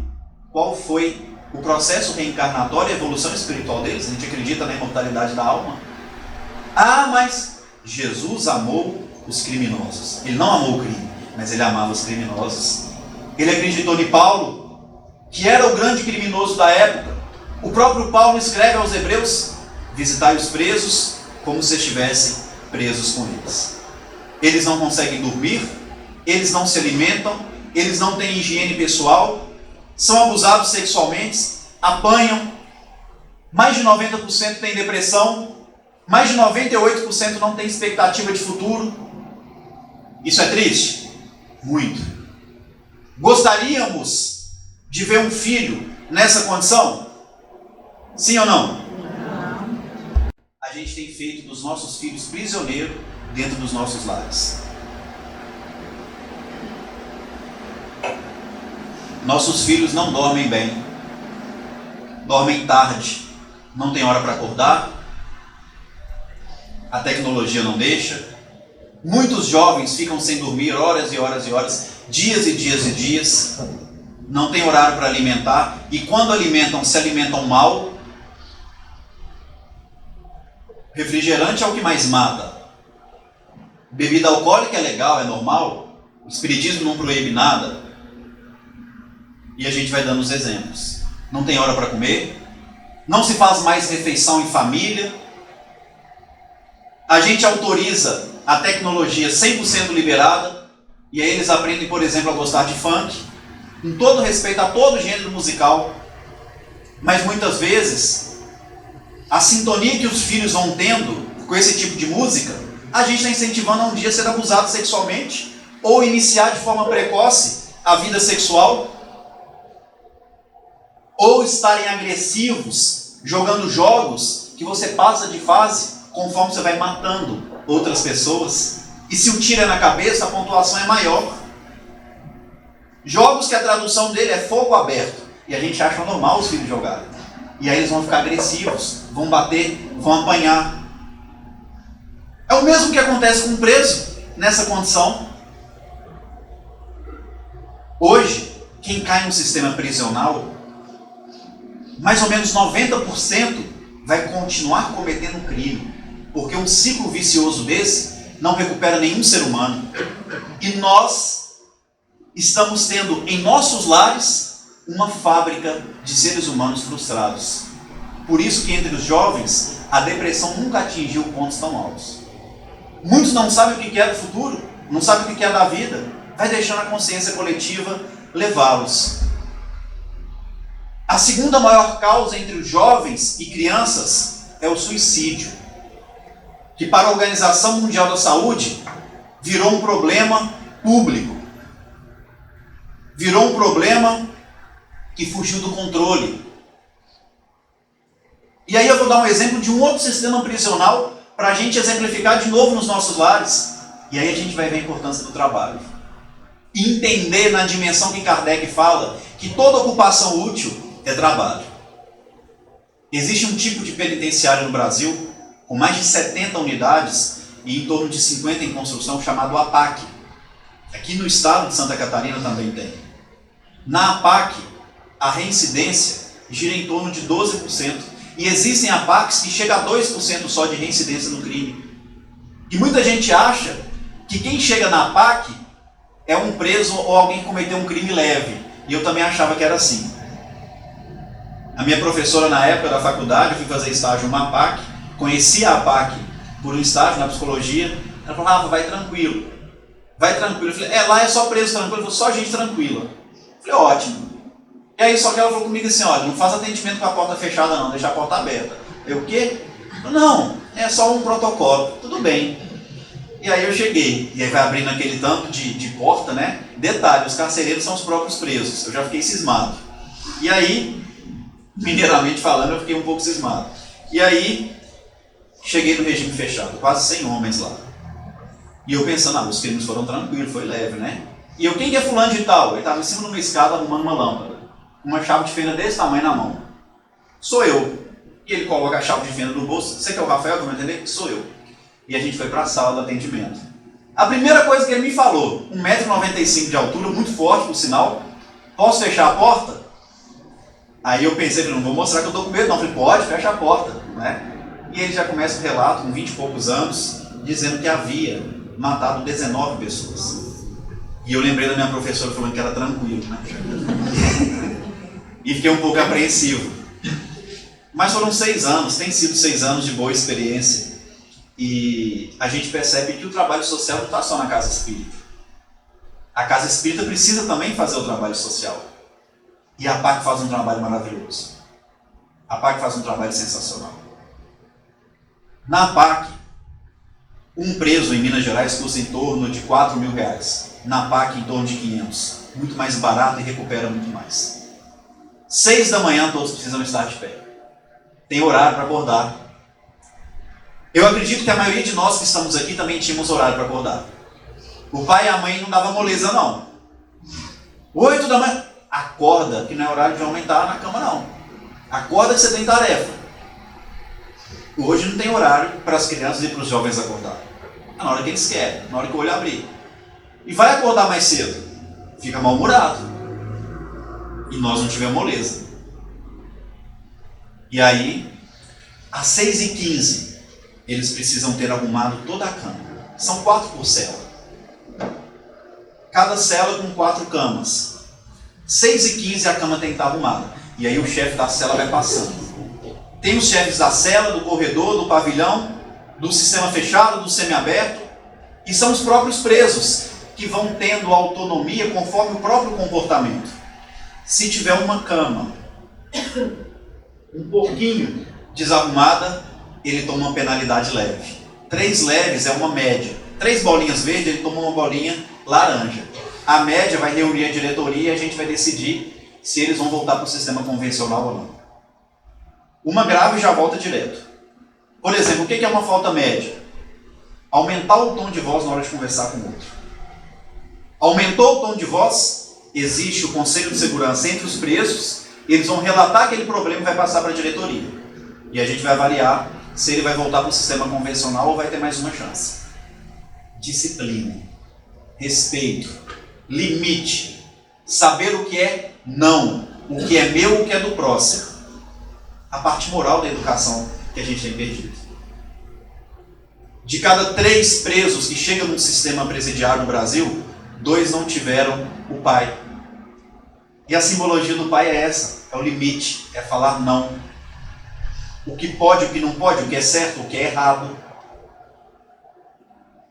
D: qual foi o processo reencarnatório e a evolução espiritual deles. A gente acredita na imortalidade da alma. Mas Jesus amou os criminosos. Ele não amou o crime, mas ele amava os criminosos. Ele acreditou em Paulo, que era o grande criminoso da época. O próprio Paulo escreve aos Hebreus: visitai os presos como se estivessem presos com eles. Eles não conseguem dormir, eles não se alimentam, eles não têm higiene pessoal, são abusados sexualmente, apanham, mais de 90% têm depressão, mais de 98% não têm expectativa de futuro. Isso é triste? Muito. Gostaríamos de ver um filho nessa condição? Sim ou não? Não. A gente tem feito dos nossos filhos prisioneiros dentro dos nossos lares. Nossos filhos não dormem bem, dormem tarde, não tem hora para acordar, a tecnologia não deixa. Muitos jovens ficam sem dormir horas e horas e horas, dias e dias e dias, não tem horário para alimentar, e quando alimentam, se alimentam mal. Refrigerante é o que mais mata. Bebida alcoólica é legal, é normal, o espiritismo não proíbe nada. E a gente vai dando os exemplos. Não tem hora para comer, não se faz mais refeição em família. A gente autoriza a tecnologia 100% liberada, e aí eles aprendem, por exemplo, a gostar de funk, com todo respeito a todo gênero musical, mas muitas vezes a sintonia que os filhos vão tendo com esse tipo de música, a gente está incentivando a um dia ser abusado sexualmente, ou iniciar de forma precoce a vida sexual, ou estarem agressivos, jogando jogos que você passa de fase conforme você vai matando outras pessoas. E se o tiro é na cabeça, a pontuação é maior. Jogos que a tradução dele é fogo aberto. E a gente acha normal os filhos jogarem. E aí eles vão ficar agressivos, vão bater, vão apanhar. É o mesmo que acontece com um preso nessa condição. Hoje, quem cai no sistema prisional, mais ou menos 90% vai continuar cometendo crime. Porque um ciclo vicioso desse não recupera nenhum ser humano. E nós estamos tendo em nossos lares uma fábrica de seres humanos frustrados. Por isso que entre os jovens a depressão nunca atingiu pontos tão altos. Muitos não sabem o que é o futuro, não sabe o que é da vida, vai deixando a consciência coletiva levá-los. A segunda maior causa entre os jovens e crianças é o suicídio, que para a Organização Mundial da Saúde virou um problema público. Virou um problema que fugiu do controle. E aí eu vou dar um exemplo de um outro sistema prisional para a gente exemplificar de novo nos nossos lares. E aí a gente vai ver a importância do trabalho. E entender na dimensão que Kardec fala que toda ocupação útil é trabalho. Existe um tipo de penitenciário no Brasil com mais de 70 unidades e em torno de 50 em construção, chamado APAC. Aqui no estado de Santa Catarina também tem. Na APAC, a reincidência gira em torno de 12%. E existem APACs que chega a 2% só de reincidência no crime. E muita gente acha que quem chega na APAC é um preso ou alguém que cometeu um crime leve. E eu também achava que era assim. A minha professora na época da faculdade, eu fui fazer estágio numa APAC, conheci a APAC por um estágio na psicologia. Ela falou, Rafa, vai tranquilo. Vai tranquilo. Eu falei, lá é só preso tranquilo. Ela falou, só gente tranquila. Eu falei, ótimo. E aí só que ela falou comigo assim, olha, não faz atendimento com a porta fechada não, deixa a porta aberta. Eu, o quê? Não, é só um protocolo. Tudo bem. E aí eu cheguei. E aí vai abrindo aquele tanto de porta, né? Detalhe, os carcereiros são os próprios presos. Eu já fiquei cismado. E aí, mineiramente falando, eu fiquei um pouco cismado. E aí, cheguei no regime fechado, quase 100 homens lá. E eu pensando, os crimes foram tranquilos, foi leve, né? E eu, quem que é fulano de tal? Ele estava em cima de uma escada arrumando uma lâmpada. Uma chave de fenda desse tamanho na mão. Sou eu. E ele coloca a chave de fenda no bolso. Você que é o Rafael, que vai entender? Sou eu. E a gente foi para a sala do atendimento. A primeira coisa que ele me falou, 1,95 m de altura, muito forte, por sinal. Posso fechar a porta? Aí eu pensei, não vou mostrar que eu estou com medo, não. Eu falei, pode, fecha a porta, né? E ele já começa o relato, com 20 e poucos anos, dizendo que havia matado 19 pessoas. E eu lembrei da minha professora falando que era tranquilo, né? E fiquei um pouco apreensivo. Mas foram 6 anos, tem sido 6 anos de boa experiência. E a gente percebe que o trabalho social não está só na casa espírita. A casa espírita precisa também fazer o trabalho social. E a APAC faz um trabalho maravilhoso. A APAC faz um trabalho sensacional. Na APAC, um preso em Minas Gerais custa em torno de R$4.000. Na APAC, em torno de 500. Muito mais barato e recupera muito mais. 6 da manhã, todos precisam estar de pé. Tem horário para acordar. Eu acredito que a maioria de nós que estamos aqui também tínhamos horário para acordar. O pai e a mãe não davam moleza, não. 8 da manhã, acorda, que não é horário de aumentar na cama, não. Acorda que você tem tarefa. Hoje não tem horário para as crianças e para os jovens acordar. É na hora que eles querem, na hora que o olho abrir. E vai acordar mais cedo. Fica mal-humorado. E nós não tivemos moleza. E aí, às 6h15, eles precisam ter arrumado toda a cama. São 4 por cela. Cada cela com 4 camas. 6h15 a cama tem que estar arrumada. E aí o chefe da cela vai passando. Tem os chefes da cela, do corredor, do pavilhão, do sistema fechado, do semiaberto. E são os próprios presos que vão tendo autonomia conforme o próprio comportamento. Se tiver uma cama um pouquinho desarrumada, ele toma uma penalidade leve. 3 leves é uma média. 3 bolinhas verdes, ele toma uma bolinha laranja. A média vai reunir a diretoria e a gente vai decidir se eles vão voltar para o sistema convencional ou não. Uma grave já volta direto. Por exemplo, o que é uma falta média? Aumentar o tom de voz na hora de conversar com o outro. Aumentou o tom de voz, existe o conselho de segurança entre os presos, eles vão relatar aquele problema e vai passar para a diretoria. E a gente vai avaliar se ele vai voltar para o sistema convencional ou vai ter mais uma chance. Disciplina, respeito, limite, saber o que é não, o que é meu, o que é do próximo. A parte moral da educação que a gente tem perdido. De cada 3 presos que chegam num sistema presidiário no Brasil, 2 não tiveram o pai. E a simbologia do pai é essa, é o limite, é falar não. O que pode, o que não pode, o que é certo, o que é errado.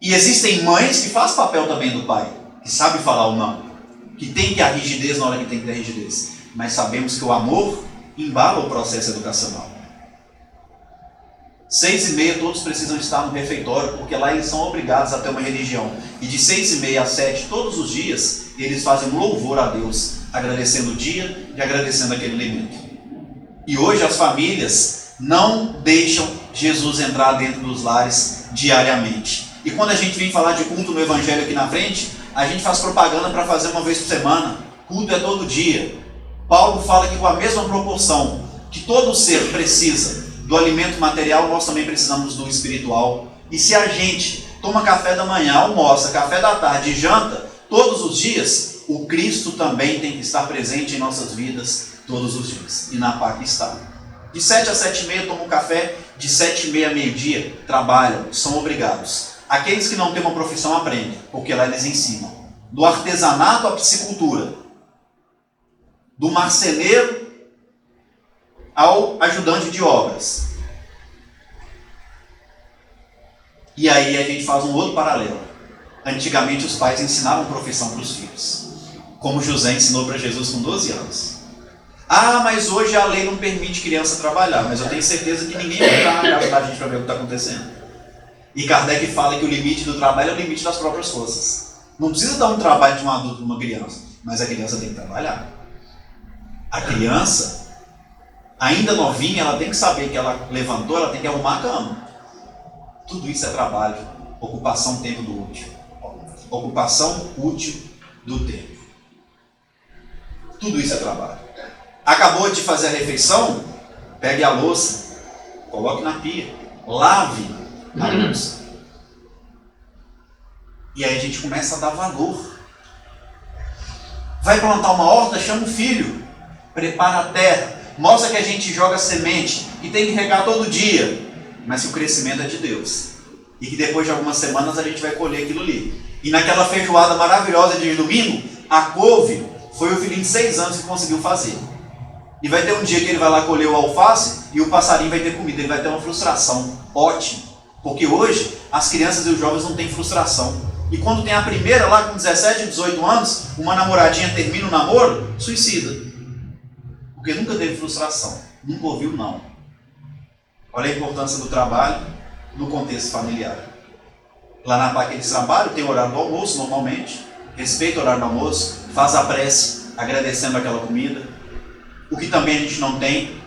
D: E existem mães que fazem papel também do pai, que sabe falar o não, que tem que ter a rigidez na hora que tem que ter a rigidez. Mas sabemos que o amor embala o processo educacional. 6h30 todos precisam estar no refeitório, porque lá eles são obrigados a ter uma religião. E de 6h30 às 7, todos os dias, eles fazem um louvor a Deus, agradecendo o dia e agradecendo aquele alimento. E hoje as famílias não deixam Jesus entrar dentro dos lares diariamente. E quando a gente vem falar de culto no Evangelho aqui na frente, a gente faz propaganda para fazer uma vez por semana. Culto é todo dia. Paulo fala que com a mesma proporção que todo ser precisa do alimento material, nós também precisamos do espiritual. E se a gente toma café da manhã, almoça, café da tarde e janta todos os dias, o Cristo também tem que estar presente em nossas vidas todos os dias. E na PAC está. De 7 às 7h30 tomam café, de 7h30 a meio-dia trabalham, são obrigados. Aqueles que não têm uma profissão aprendem, porque lá eles ensinam. Do artesanato à piscicultura, do marceneiro ao ajudante de obras. E aí a gente faz um outro paralelo. Antigamente os pais ensinavam profissão para os filhos, como José ensinou para Jesus com 12 anos. Ah, mas hoje a lei não permite criança trabalhar, mas eu tenho certeza que ninguém vai entrar na casa da gente para ver o que está acontecendo. E Kardec fala que o limite do trabalho é o limite das próprias forças. Não precisa dar um trabalho de um adulto para uma criança, mas a criança tem que trabalhar. A criança, ainda novinha, ela tem que saber que ela levantou, ela tem que arrumar a cama. Tudo isso é trabalho, ocupação tempo do útil. Ocupação útil do tempo. Tudo isso é trabalho. Acabou de fazer a refeição? Pegue a louça, coloque na pia, lave a louça. E aí a gente começa a dar valor. Vai plantar uma horta? Chama o filho, prepara a terra, mostra que a gente joga semente e tem que regar todo dia, mas que o crescimento é de Deus. E que depois de algumas semanas a gente vai colher aquilo ali. E naquela feijoada maravilhosa de domingo, a couve foi o filhinho de 6 anos que conseguiu fazer. E vai ter um dia que ele vai lá colher o alface e o passarinho vai ter comida. Ele vai ter uma frustração. Ótimo. Porque hoje as crianças e os jovens não têm frustração. E quando tem a primeira lá com 17, 18 anos, uma namoradinha termina o namoro, suicida. Porque nunca teve frustração. Nunca ouviu não. Olha a importância do trabalho no contexto familiar. Lá na PAC eles trabalham, tem o horário do almoço normalmente. Respeita o horário do almoço, faz a prece agradecendo aquela comida. O que também a gente não tem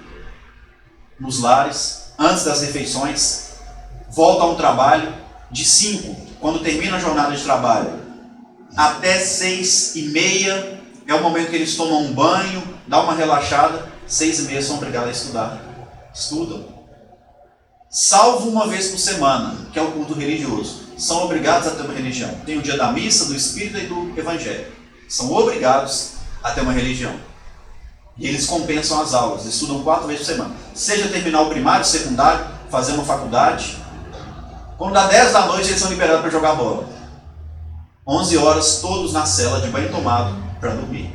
D: nos lares, antes das refeições, volta ao trabalho de 5, quando termina a jornada de trabalho, até 6h30 é o momento que eles tomam um banho, dá uma relaxada, 6h30 são obrigados a estudar. Estudam. Salvo uma vez por semana, que é o culto religioso. São obrigados a ter uma religião. Tem o dia da missa, do espírita e do evangelho. São obrigados a ter uma religião. E eles compensam as aulas, estudam 4 vezes por semana. Seja terminar o primário, secundário, fazer uma faculdade. Quando dá 10 da noite, eles são liberados para jogar bola. 11 horas, todos na cela de banho tomado para dormir.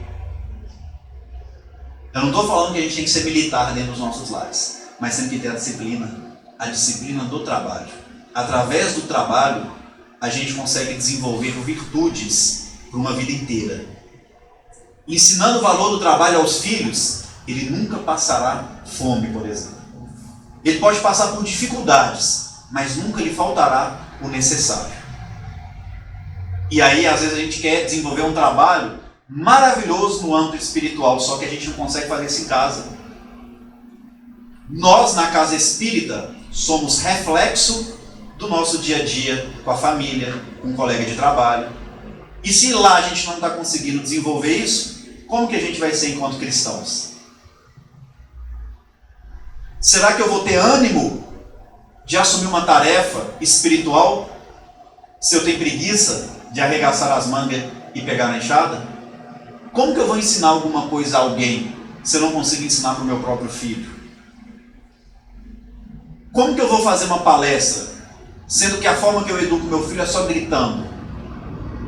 D: Eu não estou falando que a gente tem que ser militar dentro dos nossos lares, mas tem que ter a disciplina do trabalho. Através do trabalho, a gente consegue desenvolver virtudes para uma vida inteira. Ensinando o valor do trabalho aos filhos, ele nunca passará fome, por exemplo. Ele pode passar por dificuldades, mas nunca lhe faltará o necessário. E aí, às vezes, a gente quer desenvolver um trabalho maravilhoso no âmbito espiritual, só que a gente não consegue fazer isso em casa. Nós, na casa espírita, somos reflexo do nosso dia a dia com a família, com um colega de trabalho. E se lá a gente não está conseguindo desenvolver isso, como que a gente vai ser enquanto cristãos? Será que eu vou ter ânimo de assumir uma tarefa espiritual se eu tenho preguiça de arregaçar as mangas e pegar na enxada? Como que eu vou ensinar alguma coisa a alguém se eu não consigo ensinar para o meu próprio filho? Como que eu vou fazer uma palestra, sendo que a forma que eu educo meu filho é só gritando?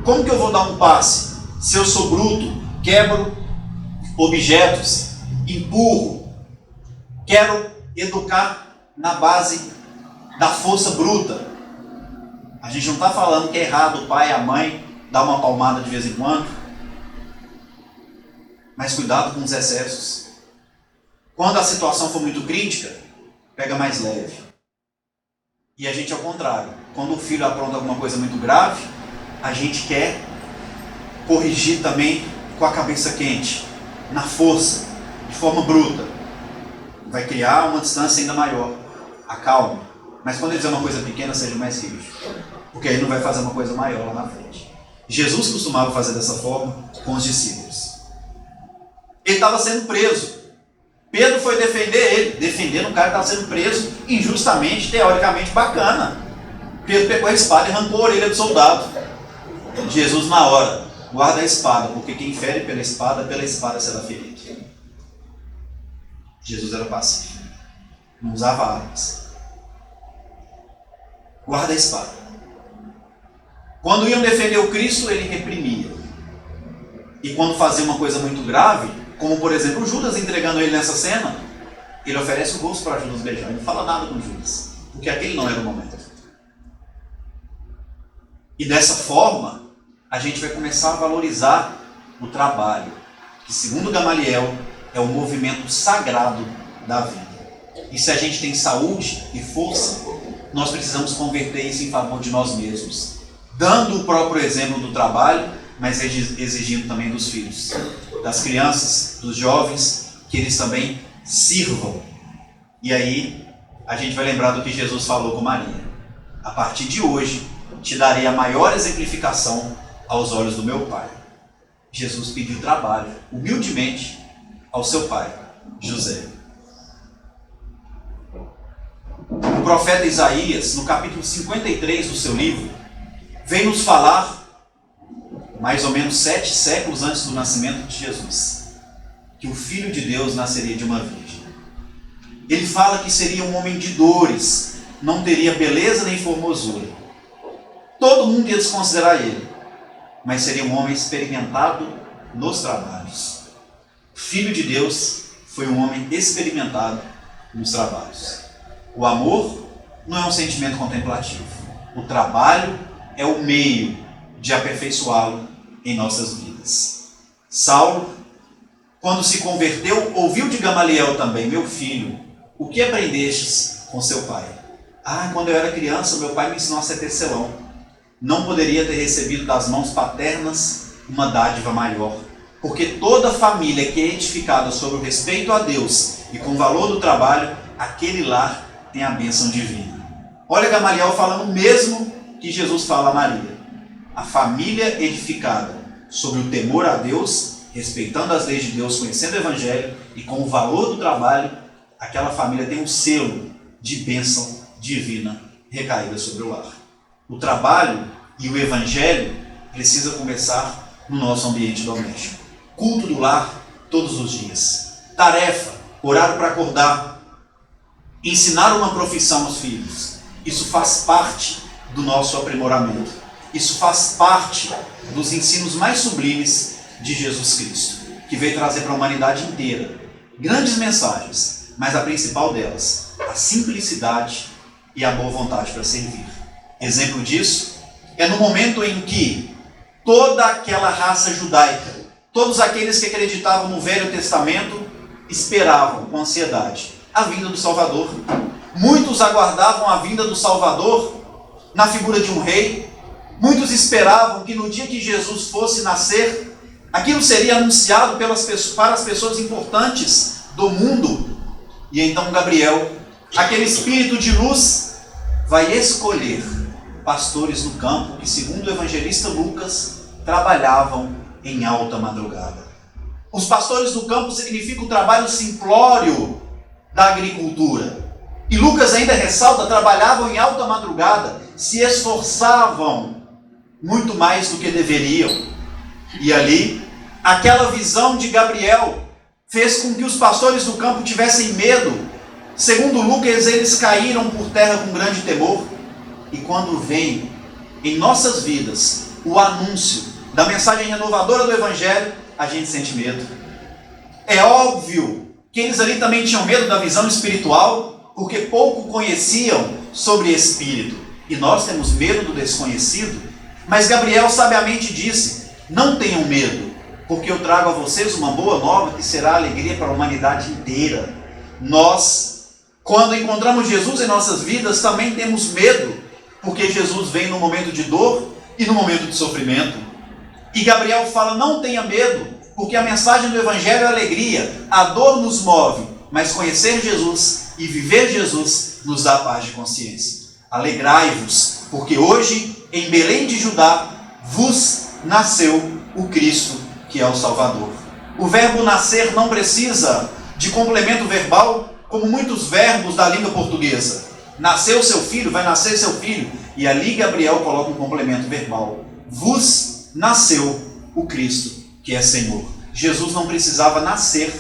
D: Como que eu vou dar um passe se eu sou bruto, quebro objetos, empurro, quero educar na base da força bruta? A gente não está falando que é errado o pai e a mãe dar uma palmada de vez em quando. Mas cuidado com os excessos. Quando a situação for muito crítica, pega mais leve. E a gente, ao contrário, quando o filho apronta alguma coisa muito grave, a gente quer corrigir também com a cabeça quente, na força, de forma bruta. Vai criar uma distância ainda maior. Acalme. Mas quando ele dizer uma coisa pequena, seja mais rígido. Porque aí não vai fazer uma coisa maior lá na frente. Jesus costumava fazer dessa forma com os discípulos. Ele estava sendo preso. Pedro foi defender ele, defendendo um cara que estava sendo preso injustamente, teoricamente bacana. Pedro pegou a espada e arrancou a orelha do soldado. Jesus, na hora, guarda a espada, porque quem fere pela espada será ferido. Jesus era pacífico, não usava armas. Guarda a espada. Quando iam defender o Cristo, ele reprimia. E quando fazia uma coisa muito grave, como por exemplo Judas entregando ele nessa cena, ele oferece o rosto para Judas beijar. Ele não fala nada com Judas, porque aquele não era o momento. E dessa forma, a gente vai começar a valorizar o trabalho, que segundo Gamaliel, é o movimento sagrado da vida. E se a gente tem saúde e força, nós precisamos converter isso em favor de nós mesmos, dando o próprio exemplo do trabalho, mas exigindo também dos filhos, das crianças, dos jovens, que eles também sirvam. E aí a gente vai lembrar do que Jesus falou com Maria: a partir de hoje te darei a maior exemplificação aos olhos do meu Pai. Jesus pediu trabalho, humildemente, ao seu pai, José. O profeta Isaías, no capítulo 53 do seu livro, vem nos falar, mais ou menos 7 séculos antes do nascimento de Jesus, que o Filho de Deus nasceria de uma virgem. Ele fala que seria um homem de dores, não teria beleza nem formosura. Todo mundo ia desconsiderar ele, mas seria um homem experimentado nos trabalhos. O Filho de Deus foi um homem experimentado nos trabalhos. O amor não é um sentimento contemplativo. O trabalho é o meio de aperfeiçoá-lo em nossas vidas. Saulo, quando se converteu, ouviu de Gamaliel também: meu filho, o que aprendestes com seu pai? Quando eu era criança, meu pai me ensinou a ser tecelão. Não poderia ter recebido das mãos paternas uma dádiva maior, porque toda família que é edificada sobre o respeito a Deus e com o valor do trabalho, aquele lar tem a bênção divina. Olha Gamaliel falando o mesmo que Jesus fala a Maria. A família edificada sobre o temor a Deus, respeitando as leis de Deus, conhecendo o Evangelho e com o valor do trabalho, aquela família tem um selo de bênção divina recaída sobre o lar. O trabalho e o Evangelho precisa começar no nosso ambiente doméstico. Culto do lar todos os dias. Tarefa, horário para acordar. Ensinar uma profissão aos filhos. Isso faz parte do nosso aprimoramento. Isso faz parte dos ensinos mais sublimes de Jesus Cristo, que veio trazer para a humanidade inteira grandes mensagens, mas a principal delas, a simplicidade e a boa vontade para servir. Exemplo disso é no momento em que toda aquela raça judaica, todos aqueles que acreditavam no Velho Testamento, esperavam com ansiedade a vinda do Salvador. Muitos aguardavam a vinda do Salvador na figura de um rei. Muitos esperavam que no dia que Jesus fosse nascer, aquilo seria anunciado para as pessoas importantes do mundo. E então Gabriel, aquele espírito de luz, vai escolher pastores no campo que, segundo o evangelista Lucas, trabalhavam em alta madrugada. Os pastores do campo significam o trabalho simplório da agricultura. E Lucas ainda ressalta: trabalhavam em alta madrugada, se esforçavam muito mais do que deveriam. E ali, aquela visão de Gabriel fez com que os pastores do campo tivessem medo. Segundo Lucas, eles caíram por terra com grande temor. E quando vem em nossas vidas o anúncio da mensagem renovadora do Evangelho, a gente sente medo. É óbvio que eles ali também tinham medo da visão espiritual, porque pouco conheciam sobre espírito. e nós temos medo do desconhecido. Mas Gabriel sabiamente disse: não tenham medo, porque eu trago a vocês uma boa nova que será alegria para a humanidade inteira. Nós, quando encontramos Jesus em nossas vidas, também temos medo, porque Jesus vem no momento de dor e no momento de sofrimento. E Gabriel fala: não tenha medo, porque a mensagem do Evangelho é alegria. A dor nos move, mas conhecer Jesus e viver Jesus nos dá paz de consciência. Alegrai-vos, porque hoje, em Belém de Judá, vos nasceu o Cristo, que é o Salvador. O verbo nascer não precisa de complemento verbal, como muitos verbos da língua portuguesa. Nasceu seu filho, vai nascer seu filho. E ali Gabriel coloca um complemento verbal. Vos nasceu o Cristo, que é Senhor. Jesus não precisava nascer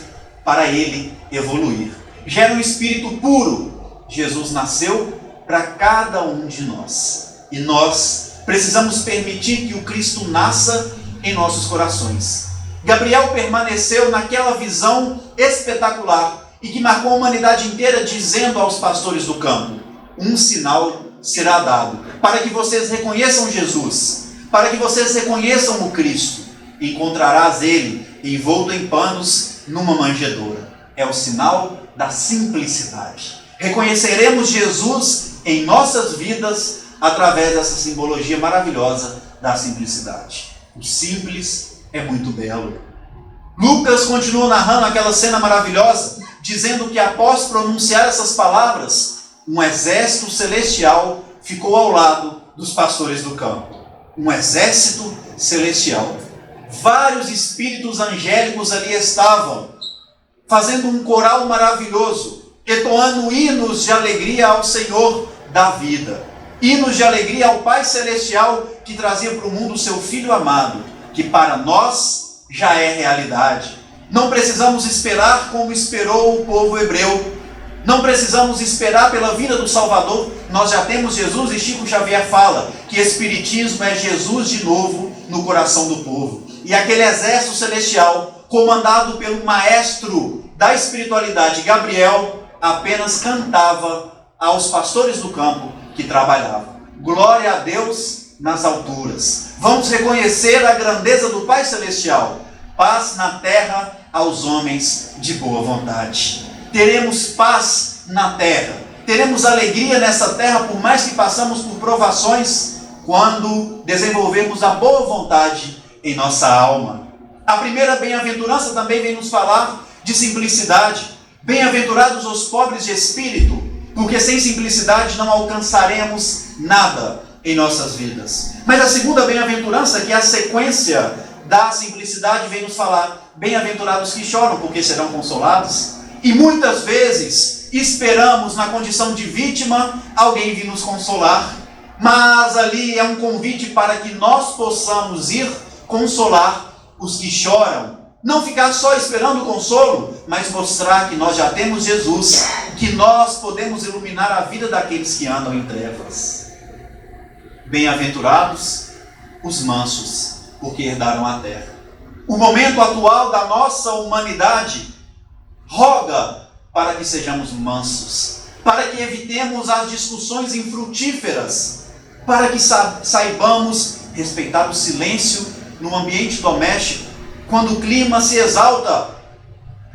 D: para ele evoluir. Já era um espírito puro. Jesus nasceu para cada um de nós. E nós precisamos permitir que o Cristo nasça em nossos corações. Gabriel permaneceu naquela visão espetacular e que marcou a humanidade inteira, dizendo aos pastores do campo: um sinal será dado, para que vocês reconheçam Jesus, para que vocês reconheçam o Cristo. Encontrarás ele envolto em panos numa manjedoura. É o sinal da simplicidade. Reconheceremos Jesus em nossas vidas através dessa simbologia maravilhosa da simplicidade. O simples é muito belo. Lucas continua narrando aquela cena maravilhosa, dizendo que após pronunciar essas palavras, um exército celestial ficou ao lado dos pastores do campo. Um exército celestial. Vários espíritos angélicos ali estavam, fazendo um coral maravilhoso, entoando hinos de alegria ao Senhor da vida. Hinos de alegria ao Pai Celestial, que trazia para o mundo o seu Filho amado, que para nós já é realidade. Não precisamos esperar como esperou o povo hebreu. Não precisamos esperar pela vinda do Salvador. Nós já temos Jesus, e Chico Xavier fala que Espiritismo é Jesus de novo no coração do povo. E aquele exército celestial, comandado pelo maestro da espiritualidade, Gabriel, apenas cantava aos pastores do campo que trabalhavam. Glória a Deus nas alturas. Vamos reconhecer a grandeza do Pai Celestial. Paz na terra aos homens de boa vontade. Teremos paz na terra. Teremos alegria nessa terra, por mais que passamos por provações, quando desenvolvemos a boa vontade em nossa alma. A primeira bem-aventurança também vem nos falar de simplicidade. Bem-aventurados os pobres de espírito, porque sem simplicidade não alcançaremos nada em nossas vidas. Mas a segunda bem-aventurança, que é a sequência da simplicidade, vem nos falar: bem-aventurados que choram, porque serão consolados. E muitas vezes esperamos, na condição de vítima, alguém vir nos consolar. Mas ali é um convite para que nós possamos ir consolar os que choram. Não ficar só esperando o consolo, mas mostrar que nós já temos Jesus, que nós podemos iluminar a vida daqueles que andam em trevas. Bem-aventurados os mansos, porque herdaram a terra. O momento atual da nossa humanidade roga para que sejamos mansos, para que evitemos as discussões infrutíferas, para que saibamos respeitar o silêncio no ambiente doméstico, quando o clima se exalta.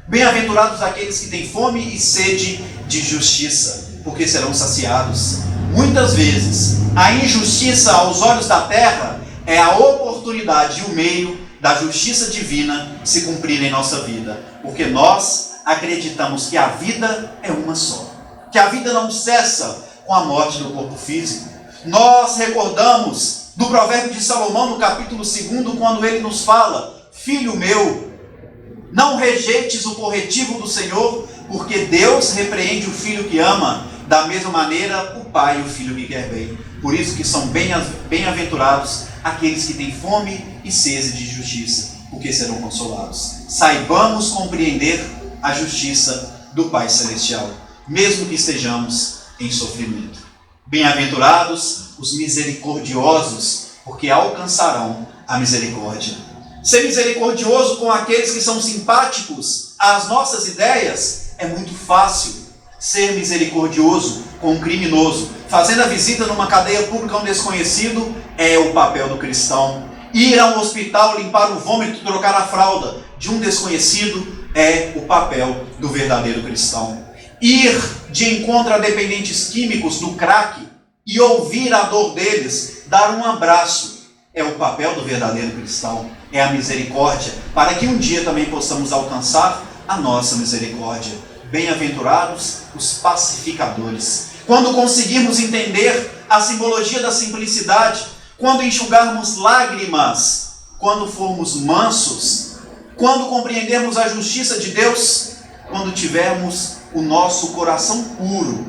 D: Bem-aventurados aqueles que têm fome e sede de justiça, porque serão saciados. Muitas vezes, a injustiça aos olhos da terra é a oportunidade e o meio da justiça divina se cumprir em nossa vida, porque nós acreditamos que a vida é uma só, que a vida não cessa com a morte do corpo físico. Nós recordamos do provérbio de Salomão, no capítulo 2, quando ele nos fala: filho meu, não rejeites o corretivo do Senhor, porque Deus repreende o filho que ama, da mesma maneira o pai e o filho que quer bem. Por isso que são bem-aventurados aqueles que têm fome e sede de justiça, porque serão consolados. Saibamos compreender a justiça do Pai Celestial, mesmo que estejamos em sofrimento. Bem-aventurados os misericordiosos, porque alcançarão a misericórdia. Ser misericordioso com aqueles que são simpáticos às nossas ideias é muito fácil. ser misericordioso com um criminoso, fazendo a visita numa cadeia pública a um desconhecido, é o papel do cristão. Ir a um hospital, limpar o vômito, trocar a fralda de um desconhecido, é o papel do verdadeiro cristão. Ir de encontro a dependentes químicos do crack e ouvir a dor deles, dar um abraço, é o papel do verdadeiro cristão. É a misericórdia, para que um dia também possamos alcançar a nossa misericórdia. Bem-aventurados os pacificadores. Quando conseguirmos entender a simbologia da simplicidade, quando enxugarmos lágrimas, quando formos mansos, quando compreendermos a justiça de Deus, quando tivermos o nosso coração puro,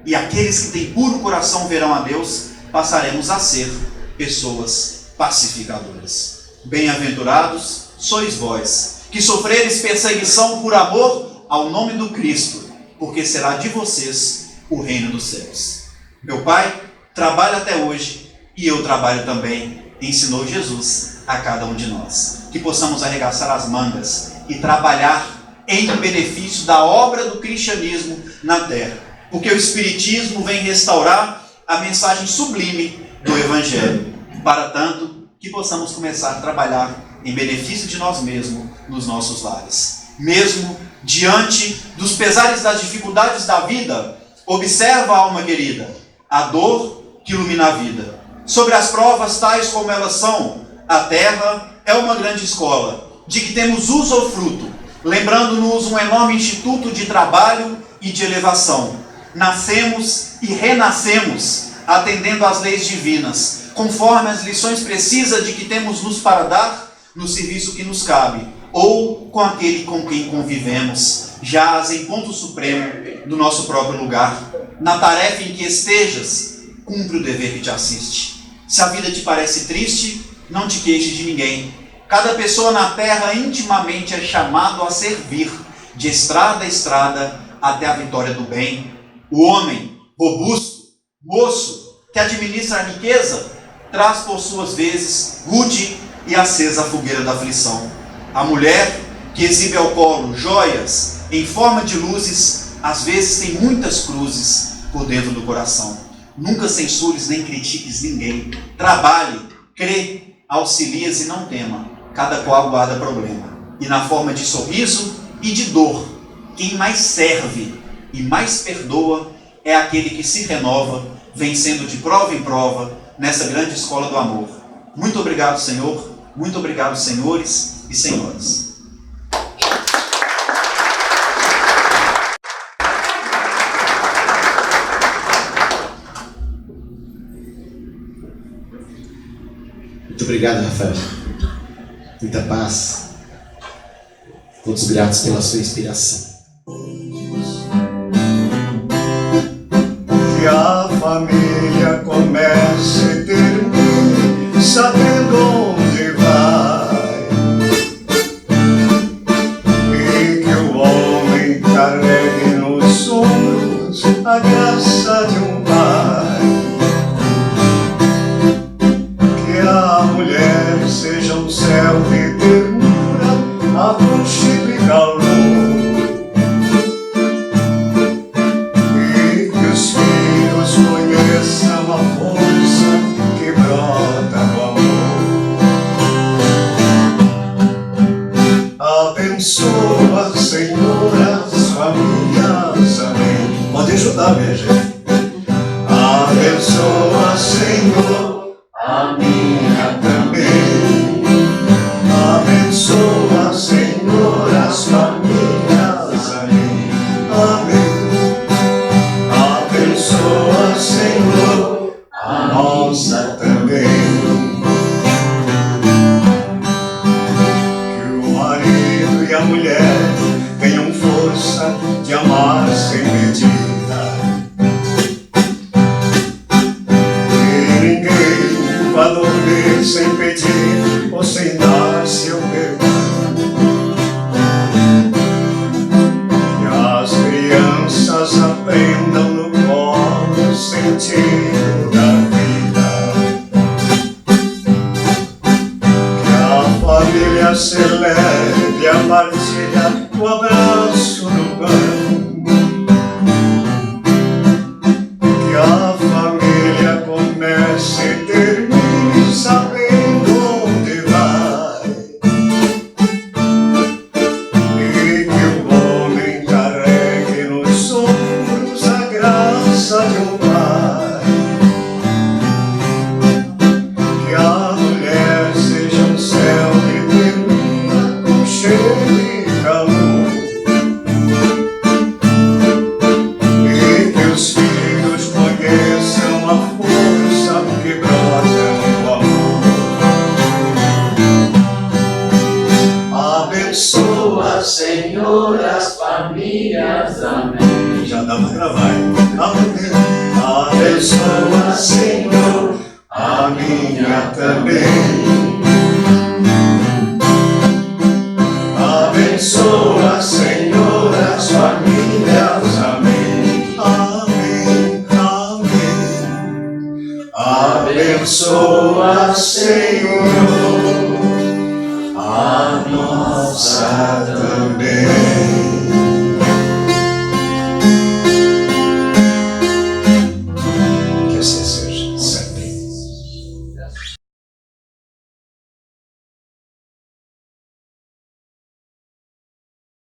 D: e aqueles que têm puro coração verão a Deus, passaremos a ser pessoas pacificadoras. Bem-aventurados sois vós, que sofreres perseguição por amor ao nome do Cristo, porque será de vocês o reino dos céus. Meu Pai trabalha até hoje, e eu trabalho também, ensinou Jesus a cada um de nós. Que possamos arregaçar as mangas e trabalhar em benefício da obra do cristianismo na terra, porque o Espiritismo vem restaurar a mensagem sublime do Evangelho. Para tanto, que possamos começar a trabalhar em benefício de nós mesmos nos nossos lares. Mesmo diante dos pesares das dificuldades da vida, observa, alma querida, a dor que ilumina a vida. Sobre as provas tais como elas são, a terra é uma grande escola, de que temos usufruto, lembrando-nos um enorme instituto de trabalho e de elevação. Nascemos e renascemos, atendendo às leis divinas, conforme as lições precisas de que temos nos para dar no serviço que nos cabe, ou com aquele com quem convivemos, jaz em ponto supremo do nosso próprio lugar. Na tarefa em que estejas, cumpre o dever que te assiste. Se a vida te parece triste, não te queixes de ninguém. Cada pessoa na terra intimamente é chamado a servir, de estrada a estrada, até a vitória do bem. O homem, robusto, moço, que administra a riqueza, traz por suas vezes rude e acesa a fogueira da aflição. A mulher, que exibe ao colo joias em forma de luzes, às vezes tem muitas cruzes por dentro do coração. Nunca censures nem critiques ninguém. Trabalhe, crê, auxilias e não tema. Cada qual guarda problema. E na forma de sorriso e de dor, quem mais serve e mais perdoa é aquele que se renova, vencendo de prova em prova nessa grande escola do amor. Muito obrigado, Senhor. Muito obrigado, senhores e senhoras.
A: Muito obrigado, Rafael. Muita paz. Todos gratos pela sua inspiração.
C: Que a família comece e termine sabendo onde vai, e que o homem carregue nos ombros a graça de um pai. Que a mulher seja um céu de ternura, aconchego e calor. Abençoa, Senhor, as famílias, amém. Pode ajudar, minha gente. Abençoa, Senhor, a minha também. Abençoa, Senhor, as famílias, amém. Amém. Abençoa, Senhor, a nossa também. A mulher tenham força de amar sem medida, que ninguém vá dormir sem pedir ou sem dar seu perdão, que as crianças aprendam no colo o sentido da vida, que a família celebre a partilha, o abraço no pão,
E: famílias, amém.
C: Já dá pra gravar, hein? Amém.
E: Abençoa, Senhor, a minha também. Abençoa, Senhor, as famílias, amém.
C: Amém, amém.
E: Abençoa, Senhor, a nossa também.